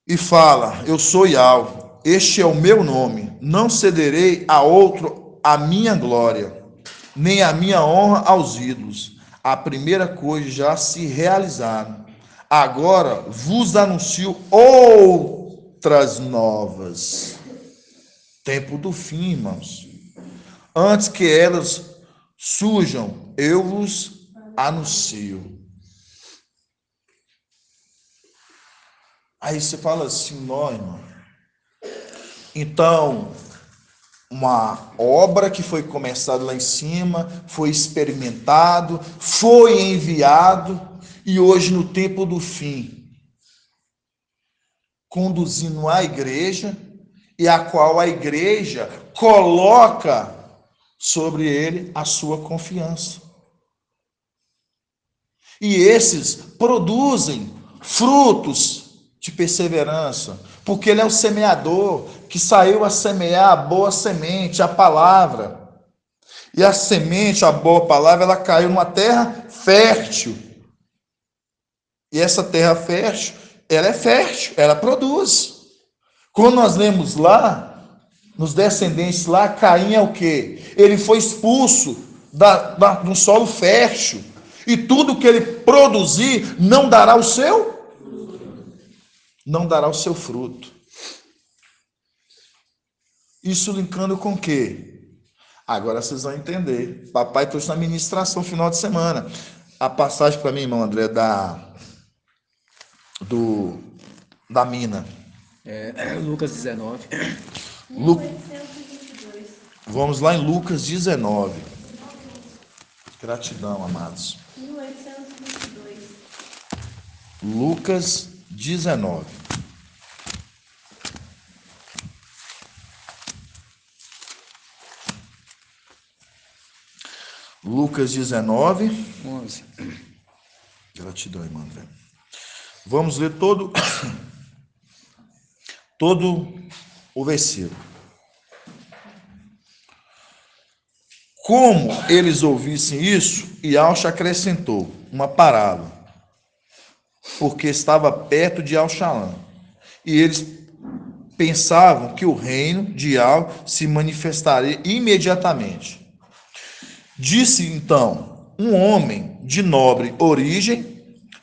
E fala, eu sou Yahweh, este é o meu nome, não cederei a outro a minha glória, nem a minha honra aos ídolos. A primeira coisa já se realizaram. Agora vos anuncio outras novas. Tempo do fim, irmãos. Antes que elas surjam, eu vos anuncio. Aí você fala assim, não, irmão. Então, uma obra que foi começada lá em cima, foi experimentado, foi enviado, e hoje no tempo do fim, conduzindo a igreja, e a qual a igreja coloca sobre ele a sua confiança. E esses produzem frutos de perseverança, porque ele é o semeador que saiu a semear a boa semente, a palavra. E a semente, a boa palavra, ela caiu numa terra fértil. E essa terra fértil, ela é fértil, ela produz. Quando nós lemos lá, nos descendentes lá, Caim é o quê? Ele foi expulso do solo fértil. E tudo que ele produzir não dará o seu? Não dará o seu fruto. Isso linkando com o quê? Agora vocês vão entender. Papai trouxe na ministração final de semana. A passagem para mim, irmão André, da mina. Lucas 19. 1822. Vamos lá em Lucas 19. Gratidão, amados. 1822. Lucas 19. Lucas 19. 11. Gratidão, irmão André. Vamos ler todo o versículo. Como eles ouvissem isso, Yahshua acrescentou uma parábola, porque estava perto de Al-Shalom, e eles pensavam que o reino de Al se manifestaria imediatamente. Disse então, um homem de nobre origem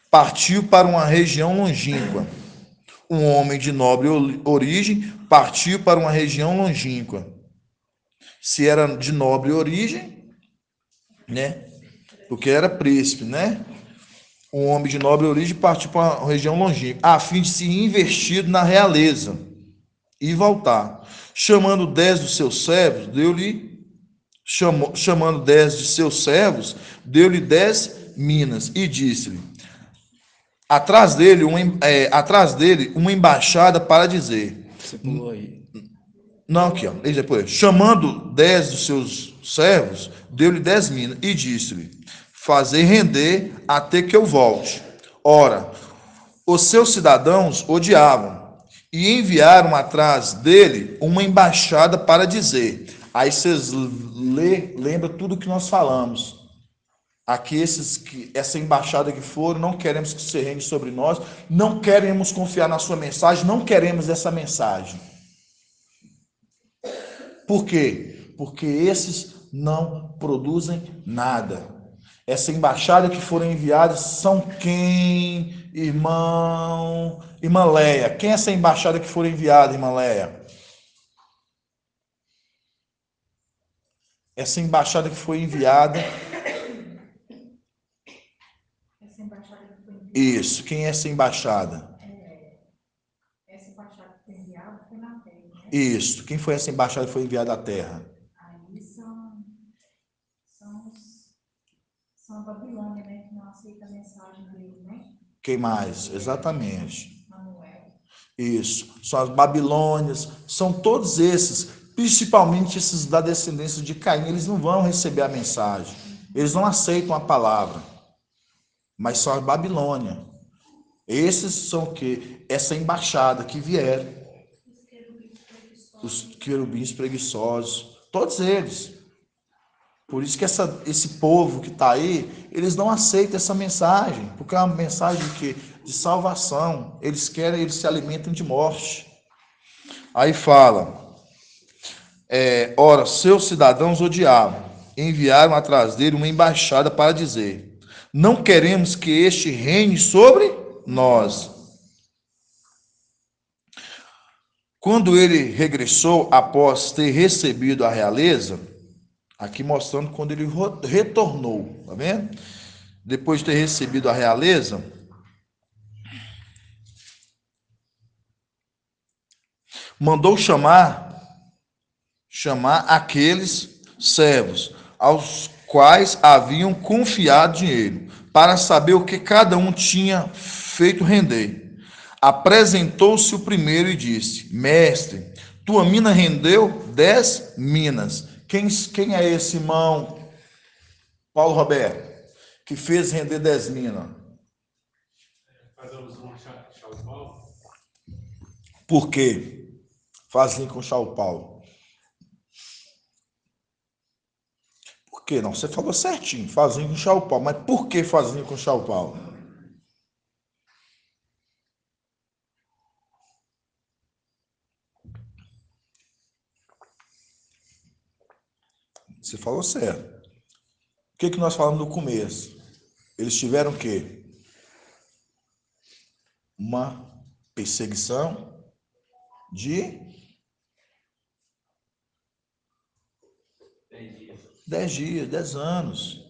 partiu para uma região longínqua. Um homem de nobre origem partiu para uma região longínqua. Se era de nobre origem, né? Porque era príncipe, né? Um homem de nobre origem partiu para uma região longínqua, a fim de se investir na realeza e voltar. Chamando 10 dos seus servos, chamando 10 de seus servos, deu-lhe 10 minas e disse-lhe: atrás dele uma embaixada para dizer. Você pulou aí. Não, aqui, ó. Depois, chamando 10 dos seus servos, deu-lhe 10 minas e disse-lhe: fazer render até que eu volte. Ora, os seus cidadãos odiavam e enviaram atrás dele uma embaixada para dizer. Aí vocês lembram tudo que nós falamos. Aqui essa embaixada que foram, não queremos que você reine sobre nós, não queremos confiar na sua mensagem, não queremos essa mensagem. Por quê? Porque esses não produzem nada. Essa embaixada que foram enviadas são quem, irmã Leia? Quem é essa embaixada que foram enviada, irmã Leia? Essa embaixada que foi enviada. Essa embaixada que foi enviada. Isso, quem é essa embaixada? Essa embaixada que foi enviada foi na terra, né? Isso, quem foi essa embaixada que foi enviada à terra? Aí são a Babilônia, né? Que não aceita a mensagem dele, né? Quem mais? Exatamente. Manuel. Isso, são as Babilônias, são todos esses, principalmente esses da descendência de Caim, eles não vão receber a mensagem, eles não aceitam a palavra, mas são a Babilônia. Esses são o quê? Essa embaixada que vieram, os querubins preguiçosos, todos eles. Por isso que esse povo que está aí, eles não aceitam essa mensagem, porque é uma mensagem de salvação. Eles se alimentam de morte. Aí fala, ora, seus cidadãos odiavam, enviaram atrás dele uma embaixada para dizer, não queremos que este reine sobre nós. Quando ele regressou após ter recebido a realeza, aqui mostrando quando ele retornou, tá vendo? Depois de ter recebido a realeza, mandou chamar aqueles servos aos quais haviam confiado dinheiro, para saber o que cada um tinha feito render. Apresentou-se o primeiro e disse, mestre, tua mina rendeu 10 minas. Quem é esse irmão, Paulo Roberto, que fez render 10 minas? Faz alusão a Charles Paulo? Por quê? Faz link com Charles Paulo. Por quê? Não, você falou certinho, faz link com Charles Paulo. Mas por que faz link com Charles Paulo? Você falou certo. O que nós falamos no começo? Eles tiveram o quê? Uma perseguição de 10 dias, 10 anos.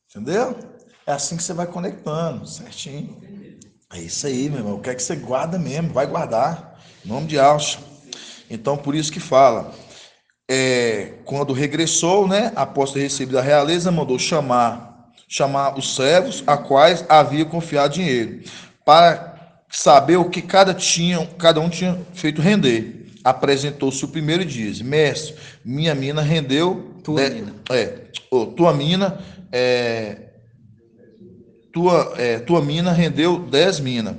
Entendeu? É assim que você vai conectando, certinho. É isso aí, meu irmão. Quer que você guarda mesmo, vai guardar. Em nome de Alcha. Então, por isso que fala. Quando regressou, né, após ter recebido a realeza, mandou chamar os servos a quais havia confiado dinheiro, para saber o que cada um tinha feito render. Apresentou-se o primeiro e disse, mestre, minha mina rendeu... Tua mina rendeu 10 minas.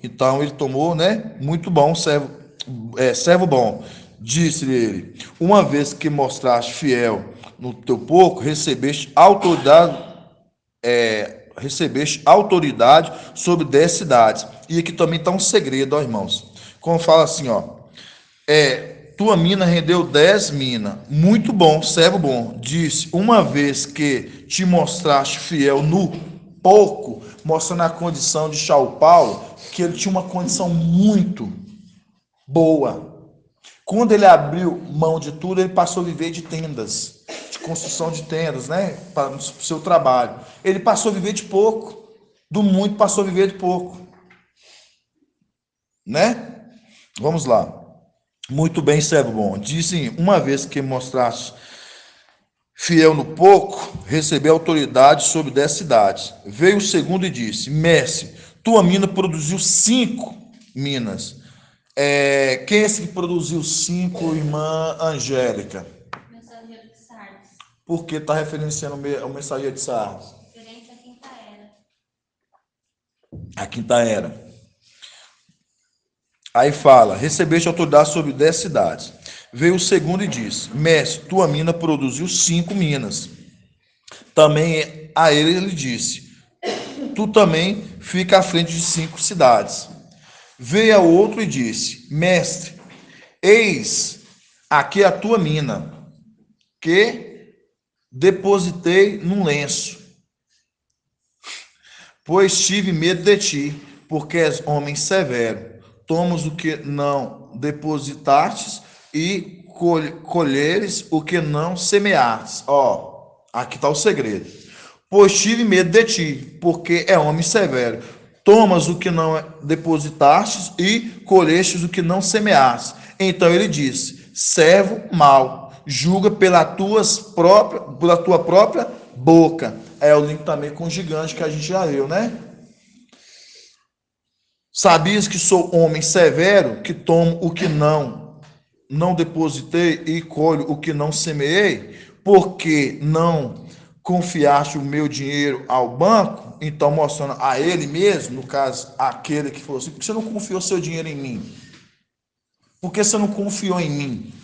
Então ele tomou, né, muito bom, servo bom. Disse-lhe ele, uma vez que mostraste fiel no teu pouco, recebeste autoridade sobre 10 cidades. E aqui também está um segredo, ó, irmãos. Como fala assim, ó, tua mina rendeu 10 minas. Muito bom, servo bom. Disse, uma vez que te mostraste fiel no pouco, mostrando a condição de Saulo Paulo, que ele tinha uma condição muito boa. Quando ele abriu mão de tudo, ele passou a viver de tendas, de construção de tendas, né, para o seu trabalho. Ele passou a viver de pouco, do muito passou a viver de pouco, né? Vamos lá. Muito bem, servo bom. Dizem, uma vez que mostraste fiel no pouco, recebeu autoridade sobre 10 cidades. Veio o segundo e disse, mestre, tua mina produziu 5 minas. Quem é esse que produziu 5, irmã Angélica? Mensageiro de Sardes. Por que está referenciando o mensageiro de Sardes? Referente à quinta era. A quinta era. Aí fala, recebeste autoridade sobre 10 cidades. Veio o segundo e disse, mestre, tua mina produziu 5 minas. Também a ele disse: tu também fica à frente de 5 cidades. Veio ao outro e disse: mestre, eis aqui a tua mina, que depositei num lenço, pois tive medo de ti, porque és homem severo. Tomas o que não depositastes e colheres o que não semeastes. Ó, aqui está o segredo. Pois tive medo de ti, porque é homem severo. Tomas o que não depositastes e colhestes o que não semeastes. Então ele disse: servo mau, julga pela tua própria boca. É o link também com o gigante que a gente já viu, né? Sabias que sou homem severo, que tomo o que não depositei e colho o que não semeei, porque não confiaste o meu dinheiro ao banco? Então, mostrando a ele mesmo, no caso, aquele que falou assim: por que você não confiou seu dinheiro em mim? Por que você não confiou em mim?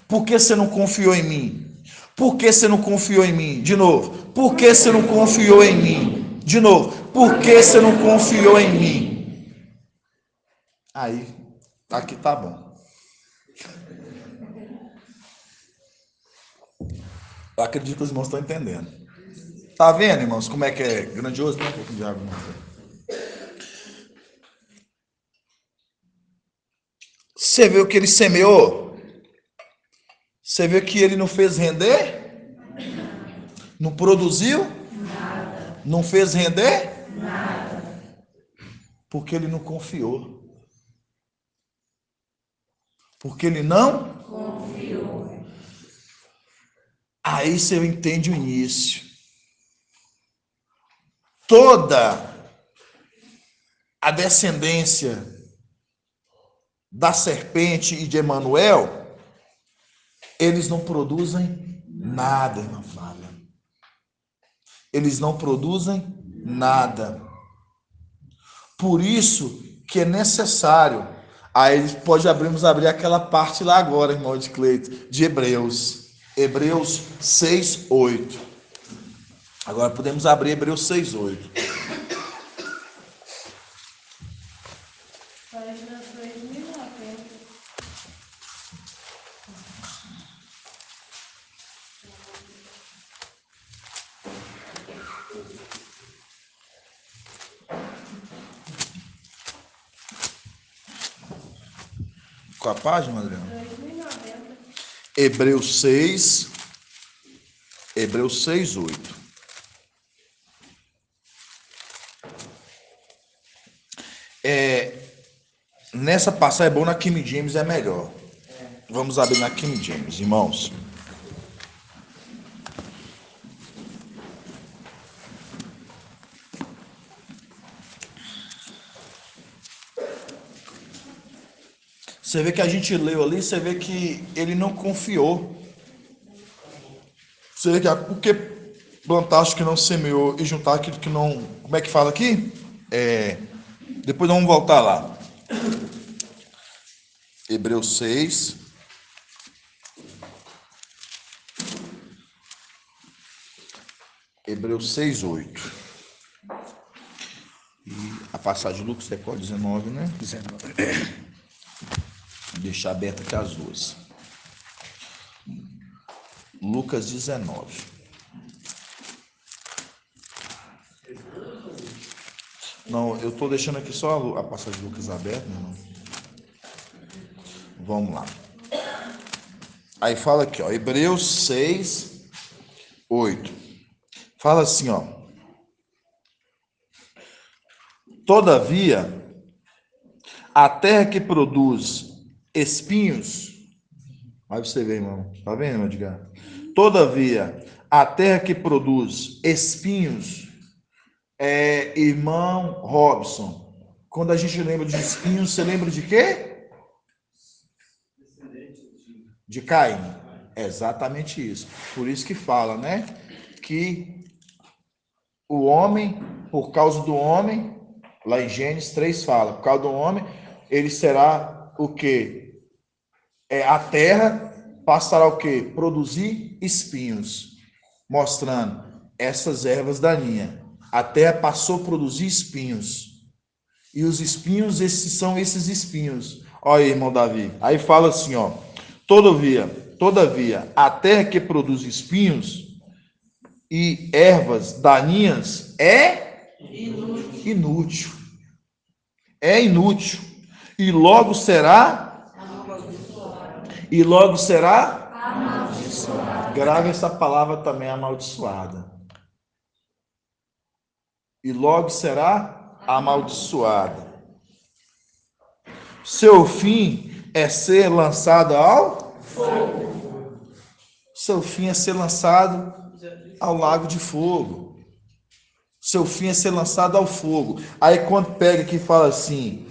Por que você não confiou em mim? Por que você não confiou em mim? De novo. Por que você não confiou em mim? De novo. Por que você não confiou em mim? Aí, aqui tá bom. Eu acredito que os irmãos estão entendendo. Tá vendo, irmãos, como é que é grandioso, né? Um pouco de água. Você viu que ele semeou? Você viu que ele não fez render? Não produziu? Nada. Não fez render? Nada. Porque ele não confiou. Porque ele não confiou. Aí você entende o início. Toda a descendência da serpente e de Emanuel, eles não produzem nada, irmã Flávia. Eles não produzem nada. Por isso que é necessário. Aí pode abrir aquela parte lá agora, irmão de Cleito, de Hebreus. Hebreus 6:8. Agora podemos abrir Hebreus 6:8. Página 2090. Qual a página, Adriano? 2090. Hebreus 6:8. Nessa passagem é bom, na King James é melhor. Vamos abrir na King James, irmãos. Você vê que a gente leu ali, você vê que ele não confiou. Você vê que porque plantaste que não semeou e juntar aquilo que não... Como é que fala aqui? Depois vamos voltar lá. Hebreus 6. Hebreus 6:8. E a passagem de Lucas é qual? 19, né? 19. Vou deixar aberto aqui as duas. Lucas 19. Não, eu estou deixando aqui só a passagem de Lucas aberta, meu irmão. Vamos lá. Aí fala aqui, ó, Hebreus 6:8. Fala assim, ó. Todavia, a terra que produz espinhos, aí você vê, irmão, tá vendo, irmão Edgar? Todavia, a terra que produz espinhos, irmão Robson, quando a gente lembra de espinhos, você lembra de quê? De Caim. É exatamente isso. Por isso que fala, né? Que o homem, por causa do homem, lá em Gênesis 3 fala, por causa do homem, ele será o quê? A terra passará o quê? Produzir espinhos. Mostrando essas ervas daninhas. A terra passou a produzir espinhos. E os espinhos, esses são esses espinhos. Olha aí, irmão Davi. Aí fala assim, ó. Todavia, a terra que produz espinhos e ervas daninhas é inútil. É inútil. E logo será grave essa palavra também, amaldiçoada. E logo será amaldiçoada. Seu fim é ser lançado ao fogo. Seu fim é ser lançado ao lago de fogo. Seu fim é ser lançado ao fogo. Aí quando pega aqui e fala assim: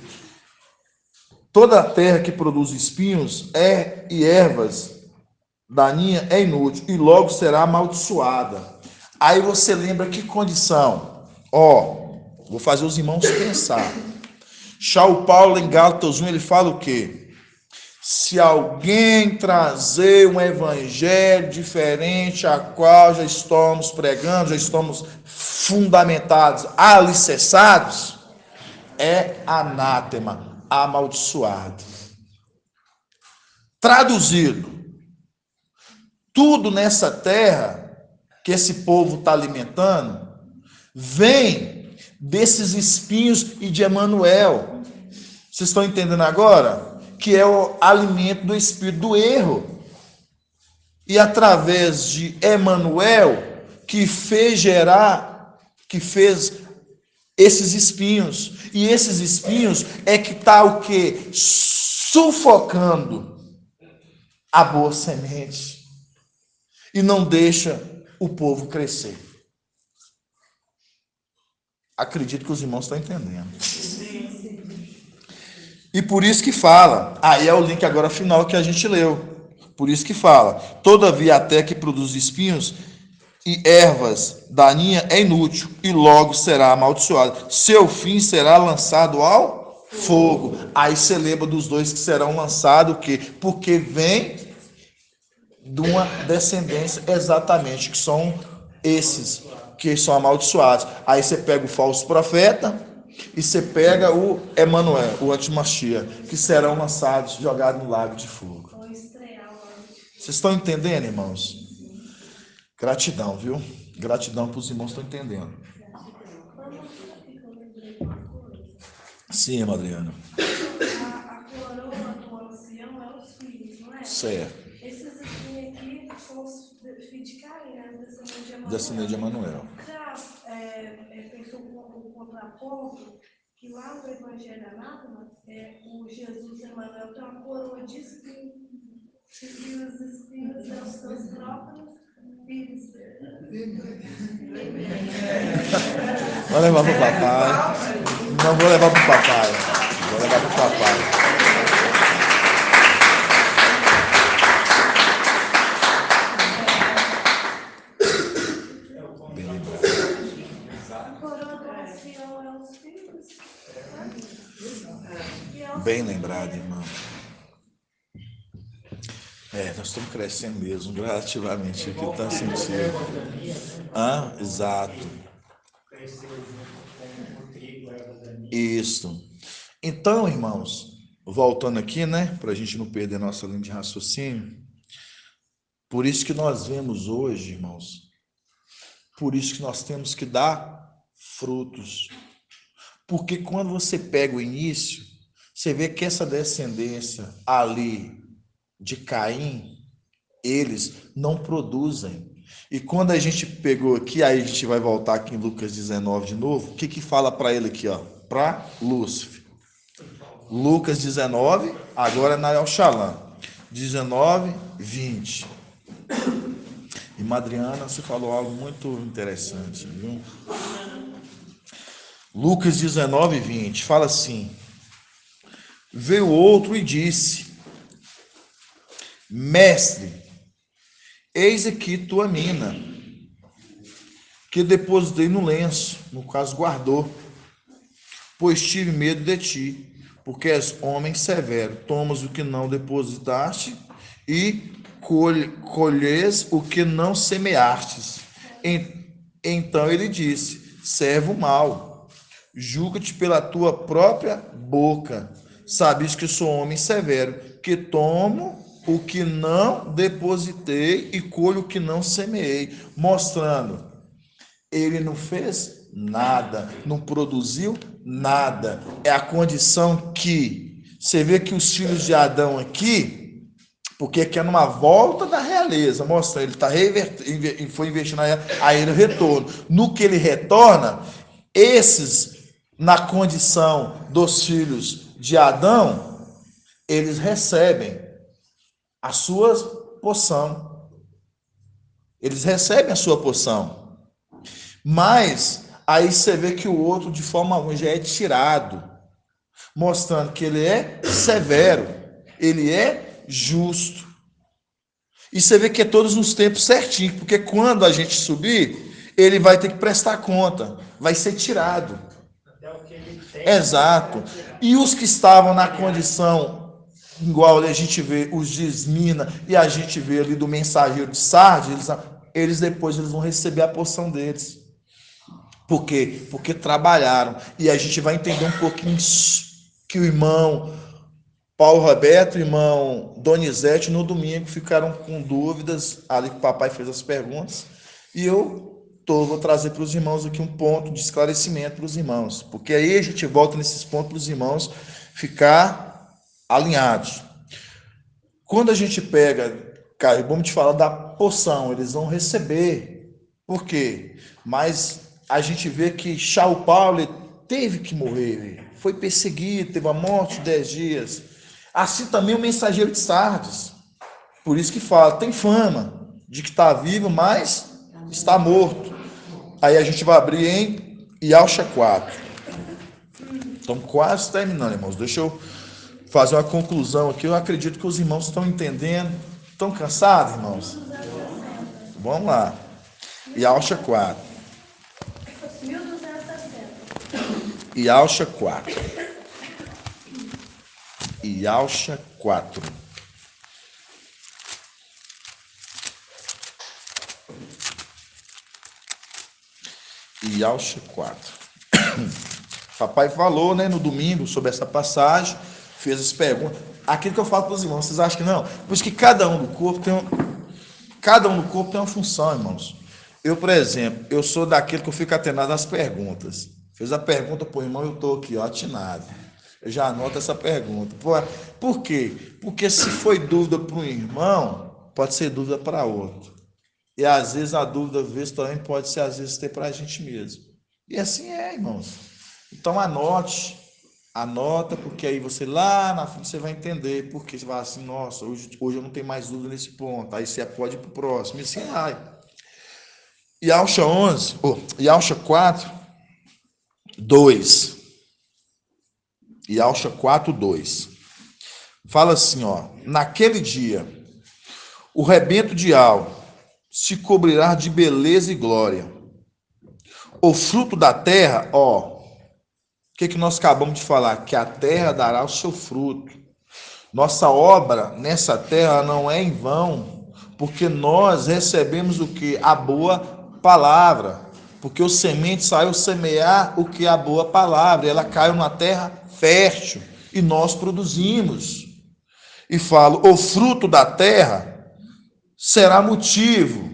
toda a terra que produz espinhos e ervas daninha é inútil e logo será amaldiçoada. Aí você lembra que condição? Vou fazer os irmãos pensar. O Paulo em Gálatas 1, ele fala o quê? Se alguém trazer um evangelho diferente a qual já estamos pregando, já estamos fundamentados, alicerçados, é anátema, amaldiçoado. Traduzido, tudo nessa terra que esse povo está alimentando vem desses espinhos e de Emanuel. Vocês estão entendendo agora? Que é o alimento do espírito do erro. E através de Emanuel, que fez esses espinhos. E esses espinhos é que está o quê? Sufocando a boa semente. E não deixa o povo crescer. Acredito que os irmãos estão entendendo. E por isso que fala, aí é o link agora final que a gente leu. Por isso que fala: todavia a terra que produz espinhos e ervas daninha é inútil e logo será amaldiçoada. Seu fim será lançado ao fogo. Aí você lembra dos dois que serão lançados, o quê? Porque vem de uma descendência exatamente, que são esses que são amaldiçoados. Aí você pega o falso profeta e você pega o Emanuel, o antimachia, que serão lançados, jogados no lago de fogo. Vocês estão entendendo, irmãos? Gratidão, viu? Gratidão para os irmãos que estão entendendo. Sim, irmã Adriana. A coroa do ancião é os filhos, não é? Certo. Esses aqui são os filhos de Caim, né? Descendente de Emanuel. Já pensou um contraponto que lá no Evangelho Anátema, o Jesus Emanuel tem uma coroa de espinhos. E os espinhos são os seus próprios filhos. Vou levar para o papai. Não vou levar para o papai. Vou levar para o papai. Bem lembrado, irmão. Nós estamos crescendo mesmo, gradativamente, aqui está sentindo. Exato. Isso. Então, irmãos, voltando aqui, né, para a gente não perder nossa linha de raciocínio, por isso que nós vemos hoje, irmãos, por isso que nós temos que dar frutos. Porque quando você pega o início, você vê que essa descendência ali de Caim, eles não produzem. E quando a gente pegou aqui, aí a gente vai voltar aqui em Lucas 19 de novo, o que fala para ele aqui, para Lúcifer? Lucas 19, agora na El Shalom, 19, 20. E Madriana, você falou algo muito interessante, viu? Lucas 19, 20, fala assim: veio outro e disse: mestre, eis aqui tua mina, que depositei no lenço, no caso guardou, pois tive medo de ti, porque és homem severo, tomas o que não depositaste e colhes o que não semeastes. Então ele disse: servo mau, julga-te pela tua própria boca. Sabes que sou homem severo, que tomo o que não depositei e colho o que não semeei. Mostrando, ele não fez nada, não produziu nada. É a condição que você vê que os filhos de Adão aqui, porque aqui é numa volta da realeza, mostra, ele foi investindo aí no retorno. No que ele retorna, esses, na condição dos filhos de Adão, eles recebem a sua porção. Eles recebem a sua porção. Mas aí você vê que o outro, de forma alguma, já é tirado, mostrando que ele é severo, ele é justo. E você vê que é todos nos tempos certinho, porque quando a gente subir, ele vai ter que prestar conta, vai ser tirado. Exato. E os que estavam na condição igual a gente vê os de Esmina e a gente vê ali do mensageiro de Sardes, eles depois vão receber a porção deles. Por quê? Porque trabalharam. E a gente vai entender um pouquinho que o irmão Paulo Roberto e o irmão Donizete no domingo ficaram com dúvidas, ali que o papai fez as perguntas, e eu vou trazer para os irmãos aqui um ponto de esclarecimento para os irmãos, porque aí a gente volta nesses pontos para os irmãos ficar alinhados. Quando a gente pega, cara, vamos te falar da porção, eles vão receber. Por quê? Mas a gente vê que Shaul Paulo teve que morrer, foi perseguido, teve a morte de 10 dias. Assim também o mensageiro de Sardes. Por isso que fala, tem fama de que está vivo, mas está morto. Aí a gente vai abrir em Yalcha 4. Estamos quase terminando, irmãos. Deixa eu fazer uma conclusão aqui. Eu acredito que os irmãos estão entendendo. Estão cansados, irmãos? Vamos lá. Yalcha 4. 1260. Yalcha 4. Yalcha 4. Yalcha 4. Papai falou, né, no domingo sobre essa passagem, fez as perguntas. Aquilo que eu falo para os irmãos, vocês acham que não? Por isso que cada um no corpo tem uma função, irmãos. Eu, por exemplo, eu sou daquele que eu fico atenado às perguntas. Fez a pergunta para o irmão, eu estou aqui, ó, atinado. Eu já anoto essa pergunta. Por quê? Porque se foi dúvida para um irmão, pode ser dúvida para outro. E às vezes a dúvida, às vezes, também pode ser, às vezes, ter para a gente mesmo. E assim é, irmãos. Então anota, porque aí você lá na frente você vai entender. Porque você vai assim, nossa, hoje eu não tenho mais dúvida nesse ponto. Aí você pode ir para o próximo. E assim vai. Yalcha 4, 2. Yalcha 4, 2. Fala assim, ó. Naquele dia, o rebento de Al se cobrirá de beleza e glória. O fruto da terra, ó. O que nós acabamos de falar? Que a terra dará o seu fruto. Nossa obra nessa terra não é em vão, porque nós recebemos o que? A boa palavra. Porque o semente saiu semear o que? A boa palavra. Ela caiu na terra fértil e nós produzimos. E falo, o fruto da terra será motivo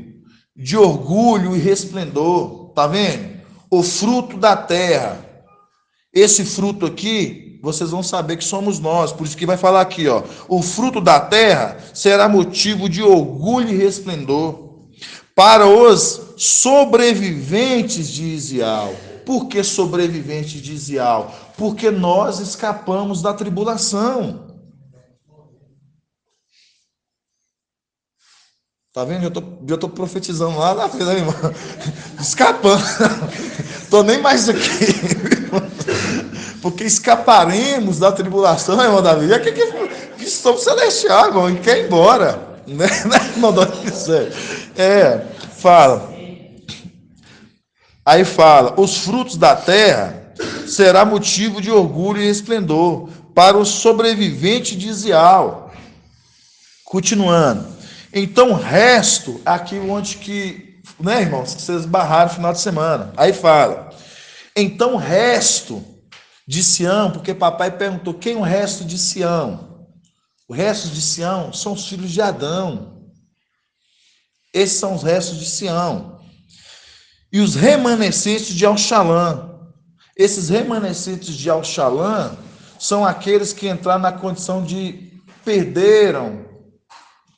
de orgulho e resplendor. Tá vendo? O fruto da terra. Esse fruto aqui, vocês vão saber que somos nós. Por isso que vai falar aqui, ó. O fruto da terra será motivo de orgulho e resplendor para os sobreviventes de Isial. Por que sobreviventes de Isial? Porque nós escapamos da tribulação. Tá vendo? Eu tô profetizando lá na frente, né, irmão? Escapando. Tô nem mais aqui. Porque escaparemos da tribulação, irmão Davi. É que estamos celestiais, irmão. E quer ir embora. Né, irmão Davi? Fala. Aí fala, os frutos da terra será motivo de orgulho e esplendor para os sobreviventes de Isial. Continuando. Então, resto, aqui onde que né, irmãos, que vocês barraram no final de semana. Aí fala, então o resto de Sião, porque papai perguntou, quem é o resto de Sião? O resto de Sião são os filhos de Adão. Esses são os restos de Sião. E os remanescentes de Alxalã. Esses remanescentes de Alxalã são aqueles que entraram na condição de perderam,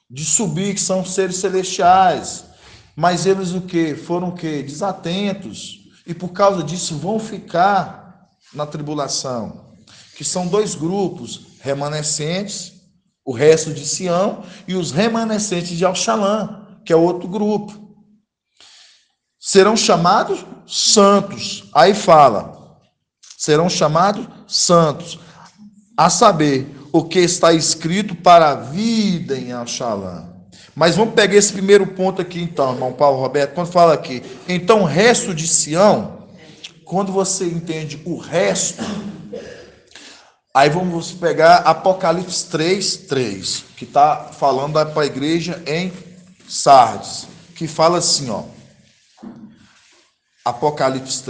de subir, que são seres celestiais. Mas eles o quê? Foram o quê? Desatentos. E por causa disso vão ficar na tribulação. Que são dois grupos, remanescentes, o resto de Sião, e os remanescentes de Alxalã, que é outro grupo. Serão chamados santos. Aí fala, serão chamados santos. A saber, o que está escrito para a vida em Alxalã. Mas vamos pegar esse primeiro ponto aqui então, irmão Paulo Roberto, quando fala aqui, então o resto de Sião, quando você entende o resto, aí vamos pegar Apocalipse 3:3, que está falando para a igreja em Sardes, que fala assim, ó, Apocalipse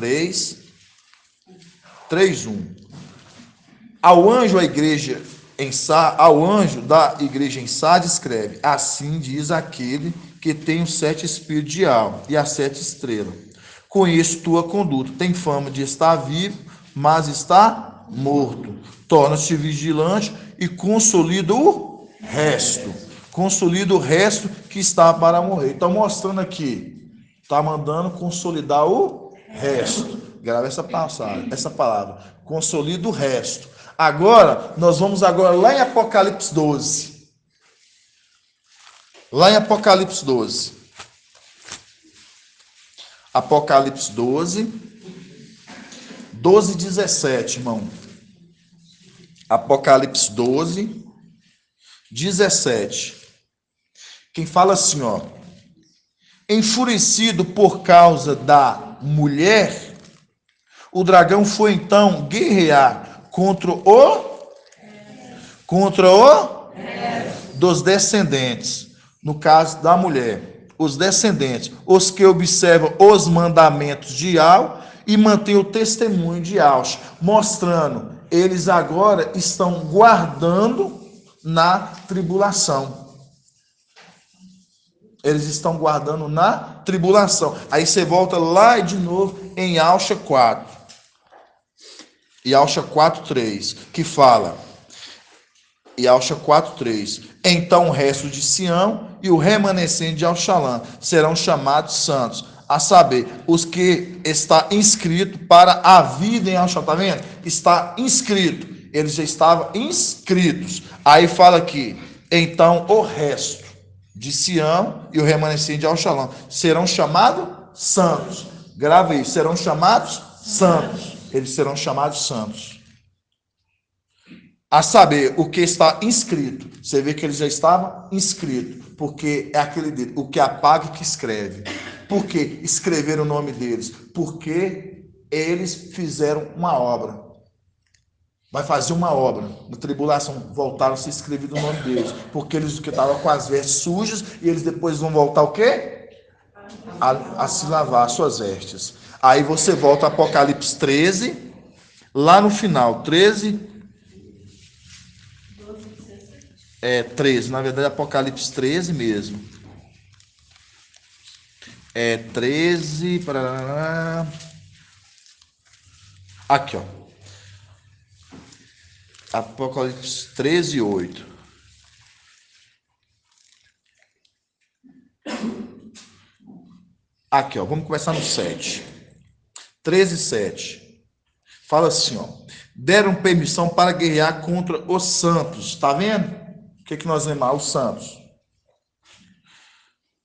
3:1. Ao anjo da igreja em Sardes escreve, assim diz aquele que tem os 7 espíritos de alma e as 7 estrelas. Conheço tua conduta, tem fama de estar vivo, mas está morto. Torna-se vigilante e consolida o resto. Consolida o resto que está para morrer. Então, mostrando aqui, está mandando consolidar o resto. Grava essa passagem, essa palavra. Consolida o resto. Agora, nós vamos lá em Apocalipse 12. Lá em Apocalipse 12. Apocalipse 12:17, irmão. Apocalipse 12:17. Quem fala assim, ó. Enfurecido por causa da mulher, o dragão foi então guerrear contra o dos descendentes, no caso da mulher, os descendentes, os que observam os mandamentos de Al e mantêm o testemunho de Alxa, mostrando, eles agora estão guardando na tribulação. Eles estão guardando na tribulação. Aí você volta lá de novo em Alxa 4. E Alxa 4:3, que fala, e Alxa 4:3, então o resto de Sião e o remanescente de Alxalã serão chamados santos, a saber, os que está inscrito para a vida em Alxalã, tá vendo? Está inscrito, eles já estavam inscritos. Aí fala aqui, então o resto de Sião e o remanescente de Alxalã serão chamados santos. Grava aí, serão chamados santos. Eles serão chamados santos. A saber, o que está inscrito. Você vê que eles já estavam inscritos. Porque é aquele dele, o que apaga e que escreve. Por que escreveram o nome deles? Porque eles fizeram uma obra. Vai fazer uma obra. Na tribulação, voltaram a se escrever o nome deles. Porque eles que estavam com as vestes sujas, e eles depois vão voltar o quê? A se lavar as suas vestes. Aí você volta a Apocalipse 13, lá no final, 13, 13, na verdade Apocalipse 13 mesmo. 13, aqui ó, Apocalipse 13:8. Aqui ó, vamos começar no 7. 13:7. Fala assim, ó. Deram permissão para guerrear contra os santos. Tá vendo? O que nós lemos lá? Os santos.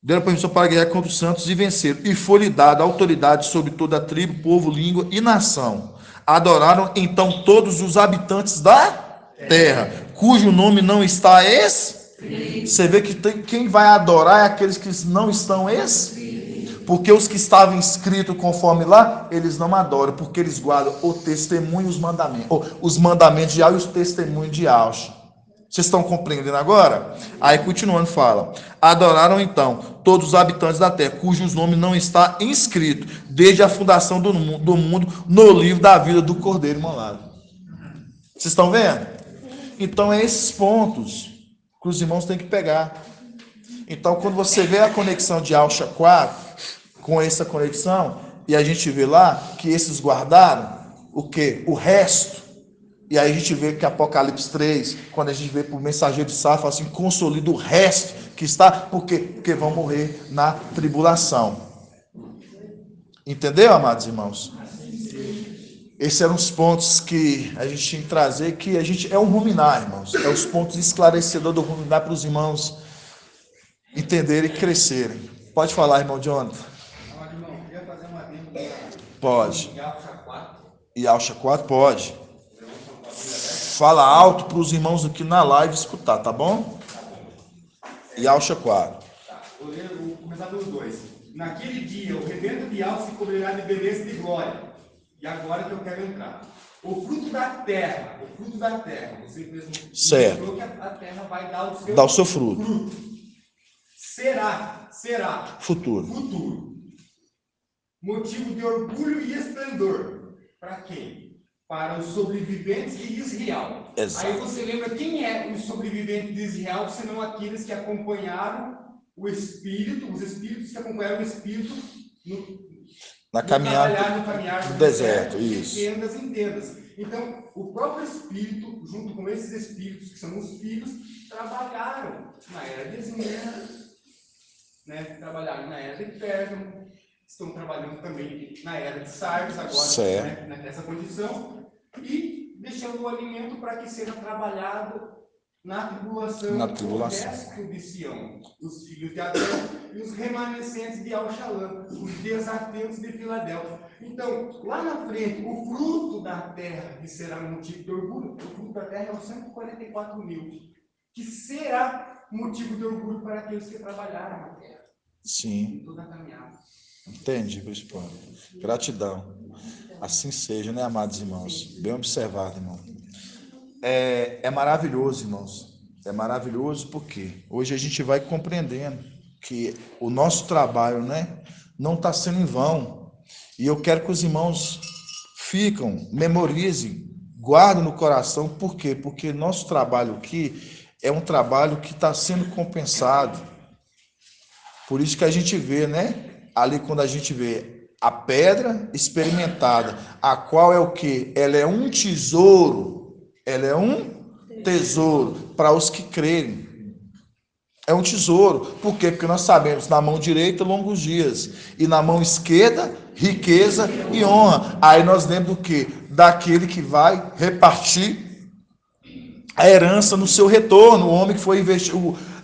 Deram permissão para guerrear contra os santos e venceram. E foi-lhe dada autoridade sobre toda a tribo, povo, língua e nação. Adoraram então todos os habitantes da terra, cujo nome não está escrito. Você vê que quem vai adorar é aqueles que não estão escritos. Porque os que estavam inscritos conforme lá, eles não adoram, porque eles guardam o testemunho e os mandamentos de Al e os testemunhos de Alxa. Vocês estão compreendendo agora? Aí continuando fala: adoraram então todos os habitantes da terra, cujos nomes não está inscrito desde a fundação do mundo no livro da vida do Cordeiro Imolado. Vocês estão vendo? Então é esses pontos que os irmãos têm que pegar. Então quando você vê a conexão de Alcha 4 com essa conexão, e a gente vê lá que esses guardaram o quê? O resto. E aí a gente vê que Apocalipse 3, quando a gente vê por mensageiro de Sá, fala assim, consolida o resto que está, por quê? Porque vão morrer na tribulação. Entendeu, amados irmãos? Esses eram os pontos que a gente tinha que trazer, que a gente é um ruminar, irmãos. É os pontos esclarecedores do ruminar para os irmãos entenderem e crescerem. Pode falar, irmão Jonathan. Irmão, queria fazer uma dentro Pode. E Alcha 4. E Alcha 4 pode. Fala alto para os irmãos aqui na live escutar, tá bom? E Alcha 4. Tá, vou começar pelos dois. Naquele dia, o rebento de alto se cobrirá de beleza e de glória. E agora que eu quero entrar. O fruto da terra, você mesmo falou que a terra vai dar o seu fruto. Será futuro. Motivo de orgulho e esplendor. Para quem? Para os sobreviventes de Israel. Exato. Aí você lembra quem é os sobreviventes de Israel, senão aqueles que acompanharam o Espírito, os Espíritos que acompanharam o Espírito na caminhada no caminhar do deserto, isso. Em tendas. Então, o próprio Espírito, junto com esses Espíritos, que são os filhos, trabalharam na era de Esmirna, né? Trabalharam na era de Pérgamo, estão trabalhando também na era de Sardes, agora, né? Nessa condição, e deixando o alimento para que seja trabalhado na tribulação. O resto de Sião, os filhos de Adão e os remanescentes de Alxalã, os desatentos de Filadélfia. Então, lá na frente, o fruto da terra, que será motivo de orgulho, o fruto da terra é os 144 mil, que será motivo de orgulho para aqueles que trabalharam na terra. Sim. Em toda a caminhada. Entendi, bispo. Gratidão. Assim seja, né, amados irmãos? Bem observado, irmão. É maravilhoso, irmãos. É maravilhoso porque hoje a gente vai compreendendo que o nosso trabalho, né, não está sendo em vão. E eu quero que os irmãos memorizem, guardem no coração. Por quê? Porque nosso trabalho aqui é um trabalho que está sendo compensado. Por isso que a gente vê, né? Ali quando a gente vê a pedra experimentada, a qual é o quê? Ela é um tesouro. Ela é um tesouro para os que crerem. É um tesouro. Por quê? Porque nós sabemos, na mão direita, longos dias. E na mão esquerda, riqueza e honra. Aí nós lembramos do quê? Daquele que vai repartir a herança no seu retorno. O homem que foi investir,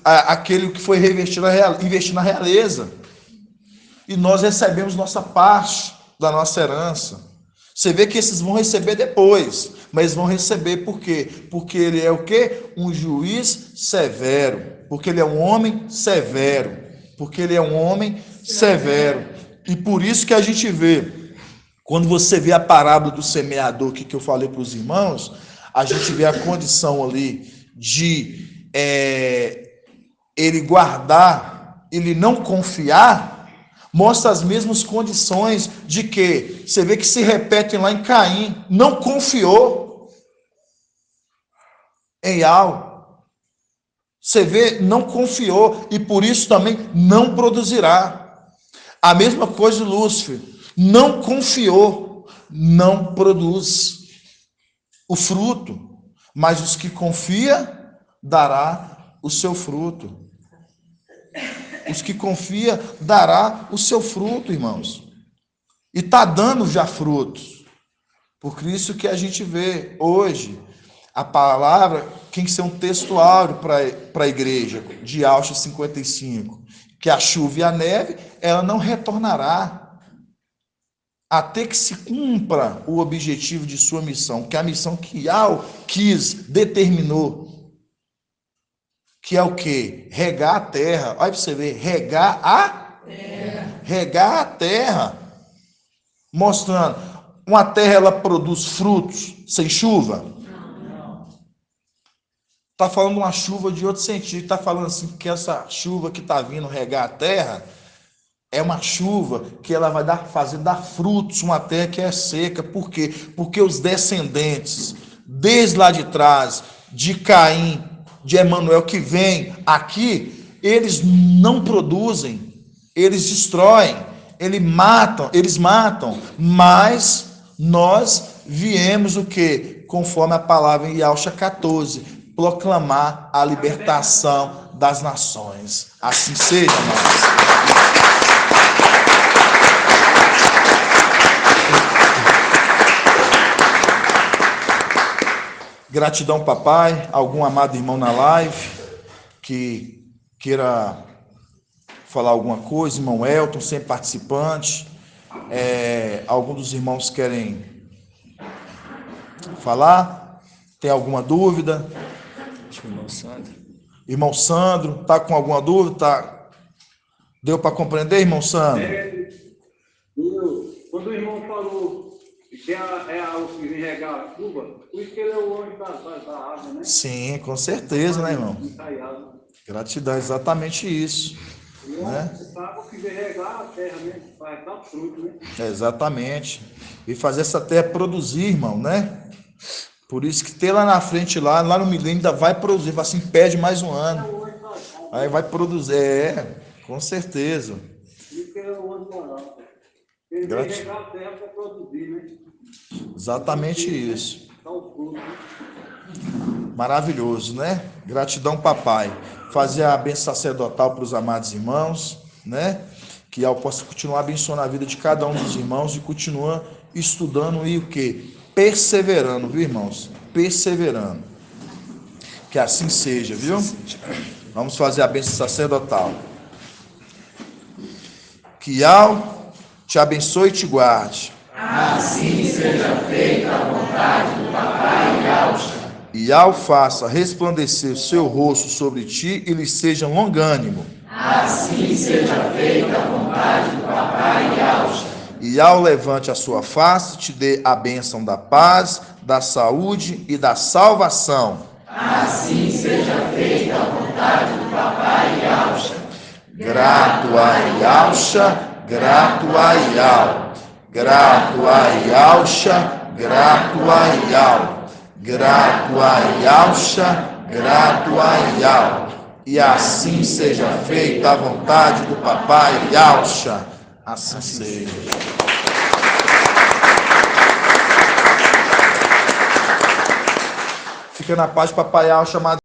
aquele que foi investir na realeza. E nós recebemos nossa parte da nossa herança. Você vê que esses vão receber depois, mas vão receber por quê? Porque ele é o quê? Um juiz severo. Porque ele é um homem severo. Porque ele é um homem severo. E por isso que a gente vê, quando você vê a parábola do semeador, que eu falei para os irmãos, a gente vê a condição ali de ele guardar, ele não confiar, mostra as mesmas condições de que você vê que se repetem lá em Caim. Não confiou em algo. Você vê, não confiou e por isso também não produzirá. A mesma coisa de Lúcifer. Não confiou, não produz o fruto. Mas os que confia dará o seu fruto. Os que confiam dará o seu fruto, irmãos. E está dando já frutos. Por isso que a gente vê hoje a palavra tem que ser um texto áureo para a igreja, de Alcha 55, que a chuva e a neve, ela não retornará até que se cumpra o objetivo de sua missão, que é a missão que Yahweh determinou. Que é o quê? Regar a terra. Olha para você ver, regar a terra. Mostrando, uma terra ela produz frutos sem chuva? Não. está falando uma chuva de outro sentido, está falando assim que essa chuva que está vindo regar a terra é uma chuva que ela vai fazer dar frutos, uma terra que é seca. Por quê? Porque os descendentes, desde lá de trás, de Caim, de Emanuel, que vem aqui, eles não produzem, eles destroem, eles matam, mas nós viemos o quê? Conforme a palavra em Yauxa 14, proclamar a libertação das nações. Assim seja, amados. Gratidão, papai. Algum amado irmão na live que queira falar alguma coisa? Irmão Elton, sempre participante. Algum dos irmãos querem falar? Tem alguma dúvida? Acho que o irmão Sandro. Irmão Sandro, tá com alguma dúvida? Tá? Deu para compreender, irmão Sandro? Quando o irmão falou que é algo que vem regar a chuva, por isso que ele é o anjo da água, né? Sim, com certeza, né, irmão? Gratidão, exatamente isso. Né? Essa água que vem regar a terra, né? Vai dar fruto, né? Exatamente. E fazer essa terra produzir, irmão, né? Por isso que ter lá na frente, lá no milênio, ainda vai produzir. Vai assim, pede mais um ano. Aí vai produzir. Com certeza. Isso que é o anjo da água. Ele vem regar a terra para produzir, né? Exatamente isso. Dá o fruto, né? Maravilhoso, né? Gratidão, papai. Fazer a bênção sacerdotal para os amados irmãos, né? Que eu possa continuar abençoando a vida de cada um dos irmãos e continuar estudando e o quê? Perseverando, viu, irmãos? Perseverando. Que assim seja, viu? Vamos fazer a bênção sacerdotal. Que Al te abençoe e te guarde. Assim seja feita a vontade do papai Yauxa. E Al faça resplandecer o seu rosto sobre ti e lhe seja longânimo. Assim seja feita a vontade do papai Yauxa. E Al levante a sua face, te dê a bênção da paz, da saúde e da salvação. Assim seja feita a vontade do papai Yauxa. Grato a Yauxa, grato a Yau. Grato a Yauxa, grato a Yau. Grato a Yauxa, grato a Yau. E assim seja feita a vontade do papai Yauxa. Assim seja. Fica na paz, papai Yauxa, amado.